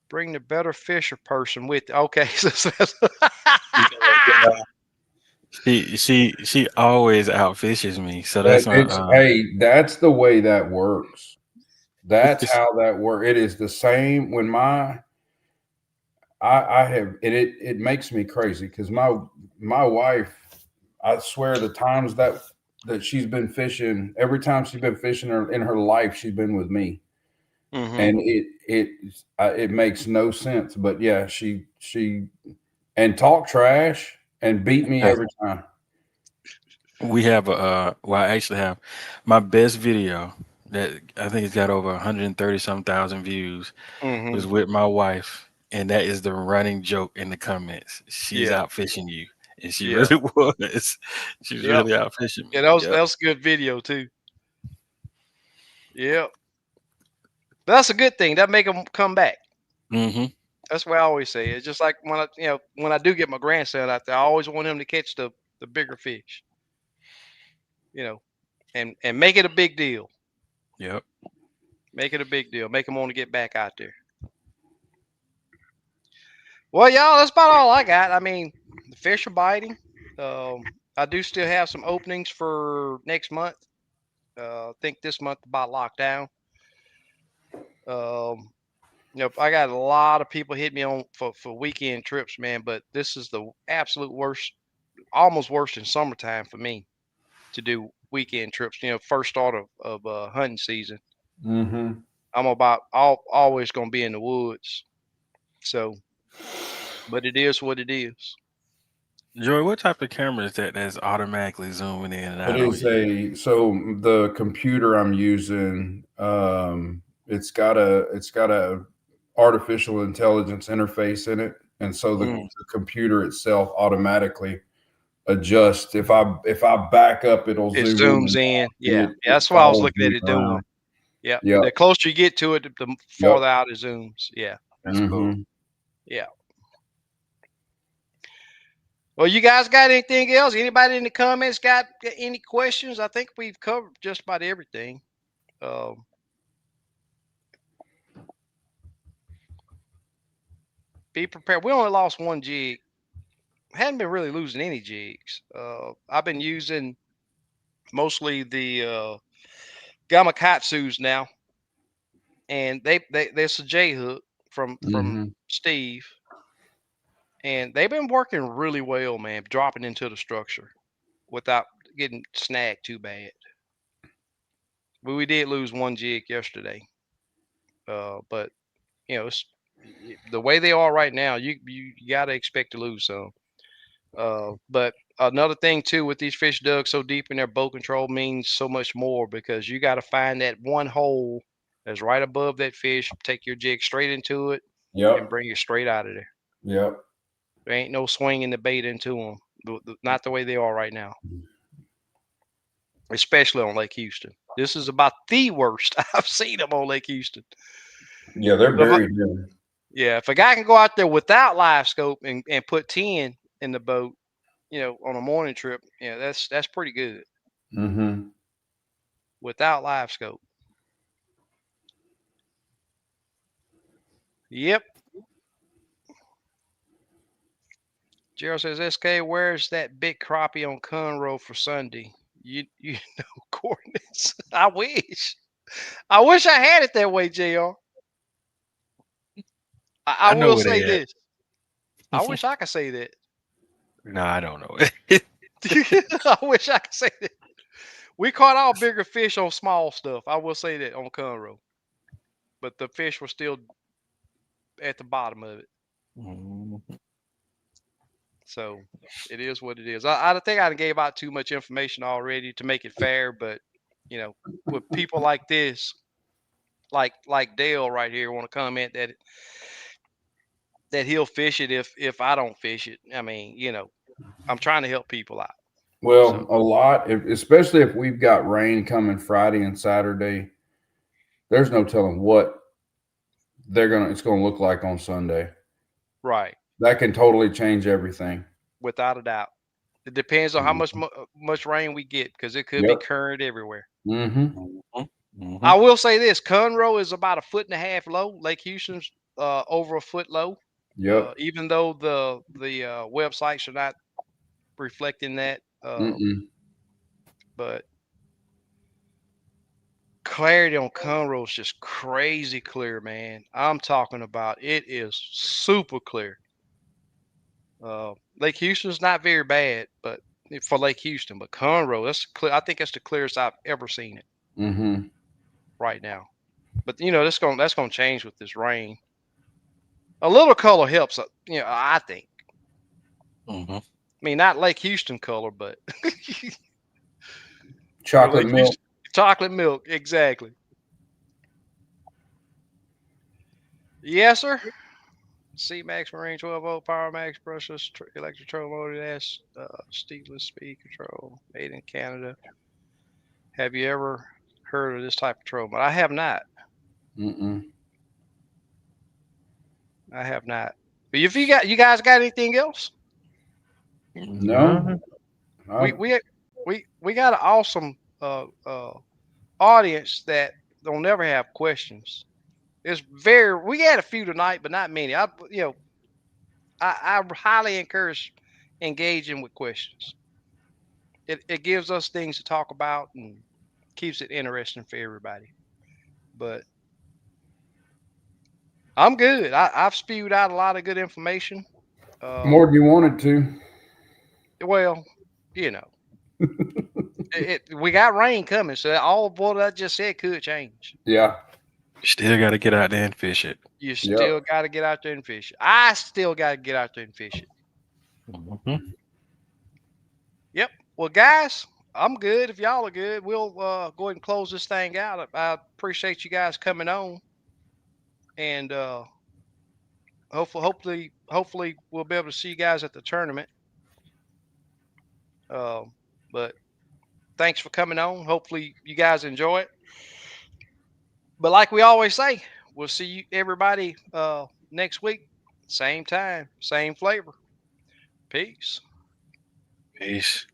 Speaker 1: Bring the better fisher person with. Okay,
Speaker 4: She always outfishes me, so that's
Speaker 2: But
Speaker 4: my
Speaker 2: it's that's the way that works. That's
Speaker 4: it's-
Speaker 2: how that works. It is the same when I have it makes me crazy because my wife, I swear the times that she's been fishing, every time she's been fishing in her life, she's been with me. And it makes no sense. But yeah, she and talk trash and beat me every time.
Speaker 4: we have well, I actually have my best video that I think it's got over 130 some thousand views was with my wife, and that is the running joke in the comments. She's
Speaker 1: Yeah,
Speaker 4: out fishing you, and she
Speaker 1: yeah,
Speaker 4: really was. She's
Speaker 1: yep,
Speaker 4: really out fishing
Speaker 1: yeah.
Speaker 4: me.
Speaker 1: That
Speaker 4: Yep.
Speaker 1: was a good video too. Yep, that's a good thing. That make them come back.
Speaker 4: Hmm.
Speaker 1: That's what I always say. It's just like when I do get my grandson out there, I always want him to catch the bigger fish. You know, and make it a big deal.
Speaker 4: Yep.
Speaker 1: Make it a big deal. Make him want to get back out there. Well, y'all, that's about all I got. I mean, the fish are biting. Um, I do still have some openings for next month. I think this month about locked down. Um, I got a lot of people hit me on for weekend trips, man. But this is the absolute worst, almost worse than summertime for me to do weekend trips. First start of hunting season.
Speaker 2: Mm-hmm.
Speaker 1: I'm always gonna be in the woods. So, but it is what it is.
Speaker 4: Joy, what type of camera is that's automatically zooming in and
Speaker 2: It
Speaker 4: out on
Speaker 2: is
Speaker 4: you?
Speaker 2: the computer I'm using. It's got a artificial intelligence interface in it, and so
Speaker 1: Mm.
Speaker 2: the computer itself automatically adjusts. If I back up, it'll
Speaker 1: It
Speaker 2: zoom
Speaker 1: zooms
Speaker 2: in.
Speaker 1: in. Yeah,
Speaker 2: It
Speaker 1: that's what I was
Speaker 2: follows
Speaker 1: looking at
Speaker 2: me
Speaker 1: it doing.
Speaker 2: around.
Speaker 1: Yeah,
Speaker 2: Yep.
Speaker 1: the closer you get to it, the
Speaker 2: Yep.
Speaker 1: farther out it zooms. Yeah,
Speaker 4: That's cool.
Speaker 2: Mm-hmm.
Speaker 1: yeah. Well, you guys got anything else? Anybody in the comments got any questions? I think we've covered just about everything. Um, be prepared. We only lost one jig. Hadn't been really losing any jigs. I've been using mostly the Gamakatsus now, and there's a J hook from
Speaker 2: Mm-hmm.
Speaker 1: Steve, and they've been working really well, man. Dropping into the structure without getting snagged too bad. But we did lose one jig yesterday. But it's the way they are right now. You got to expect to lose some. But another thing too, with these fish dug so deep in their boat control means so much more, because you got to find that one hole that's right above that fish. Take your jig straight into it and
Speaker 2: Yep.
Speaker 1: bring it straight out of there.
Speaker 2: Yep.
Speaker 1: There ain't no swinging the bait into them. Not the way they are right now, especially on Lake Houston. This is about the worst I've seen them on Lake Houston.
Speaker 2: Yeah, they're
Speaker 1: So
Speaker 2: buried in.
Speaker 1: yeah, if a guy can go out there without live scope and put 10 in the boat, on a morning trip, that's pretty good
Speaker 2: Mm-hmm.
Speaker 1: without live scope. Yep. Gerald says, SK, where's that big crappie on Conroe for Sunday? You know coordinates. I wish. I wish I had it that way, JR. I
Speaker 4: know
Speaker 1: will
Speaker 4: where
Speaker 1: say
Speaker 4: they at.
Speaker 1: this. I wish I could say that.
Speaker 4: No, I don't know.
Speaker 1: I wish I could say that. We caught all bigger fish on small stuff. I will say that on Conroe. But the fish were still at the bottom of it.
Speaker 4: Mhm.
Speaker 1: So it is what it is. I think I gave out too much information already to make it fair, but you know, with people like this, like Dale right here, want to comment that he'll fish it if I don't fish it. I mean, you know, I'm trying to help people out.
Speaker 2: Well,
Speaker 1: So
Speaker 2: a lot, especially if we've got rain coming Friday and Saturday. There's no telling what it's gonna look like on Sunday.
Speaker 1: right,
Speaker 2: That can totally change everything.
Speaker 1: without a doubt, it depends on how
Speaker 2: Mhm.
Speaker 1: much rain we get because it could be
Speaker 2: Yep.
Speaker 1: current everywhere.
Speaker 2: Mm-hmm.
Speaker 1: I will say this: Conroe is about 1.5 foot low. Lake Houston's over a foot low.
Speaker 2: Yep.
Speaker 1: Even though the websites are not reflecting that,
Speaker 2: Mm-mm.
Speaker 1: but clarity on Conroe is just crazy clear, man. I'm talking about it is super clear. Lake Houston's not very bad, but for Lake Houston, but Conroe, that's clear. I think that's the clearest I've ever seen it
Speaker 2: Mm-hmm.
Speaker 1: right now. But you know, that's gonna change with this rain. A little color helps, you know. I think.
Speaker 4: Mhm.
Speaker 1: I mean, not Lake Houston color, but or
Speaker 2: Chocolate
Speaker 1: Lake
Speaker 2: milk.
Speaker 1: Houston chocolate milk, exactly. Yes, sir. C Max Marine 12-volt Power Max brushless electric control motor. That's steeless speed control, made in Canada. Have you ever heard of this type of control? But I have not.
Speaker 2: Mm-mm.
Speaker 1: I have not. But if you guys got anything else?
Speaker 2: No.
Speaker 1: We
Speaker 2: I,
Speaker 1: we we got an awesome audience that don't never have questions. It's very we had a few tonight, but not many. I highly encourage engaging with questions. It gives us things to talk about and keeps it interesting for everybody. But I'm good. I've spewed out a lot of good information.
Speaker 2: more than you wanted to.
Speaker 1: Well, you know, we got rain coming, so all of what I just said could change.
Speaker 2: Yeah.
Speaker 4: Still got to get out there and fish it.
Speaker 1: You
Speaker 2: Yep.
Speaker 1: still got to get out there and fish it. I still got to get out there and fish it.
Speaker 4: Mhm.
Speaker 1: Yep. Well, guys, I'm good. If y'all are good, we'll go ahead and close this thing out. I appreciate you guys coming on, and hopefully we'll be able to see you guys at the tournament. Uh, but thanks for coming on. Hopefully you guys enjoy it. But like we always say, we'll see you everybody next week, same time, same flavor. Peace.
Speaker 4: Peace.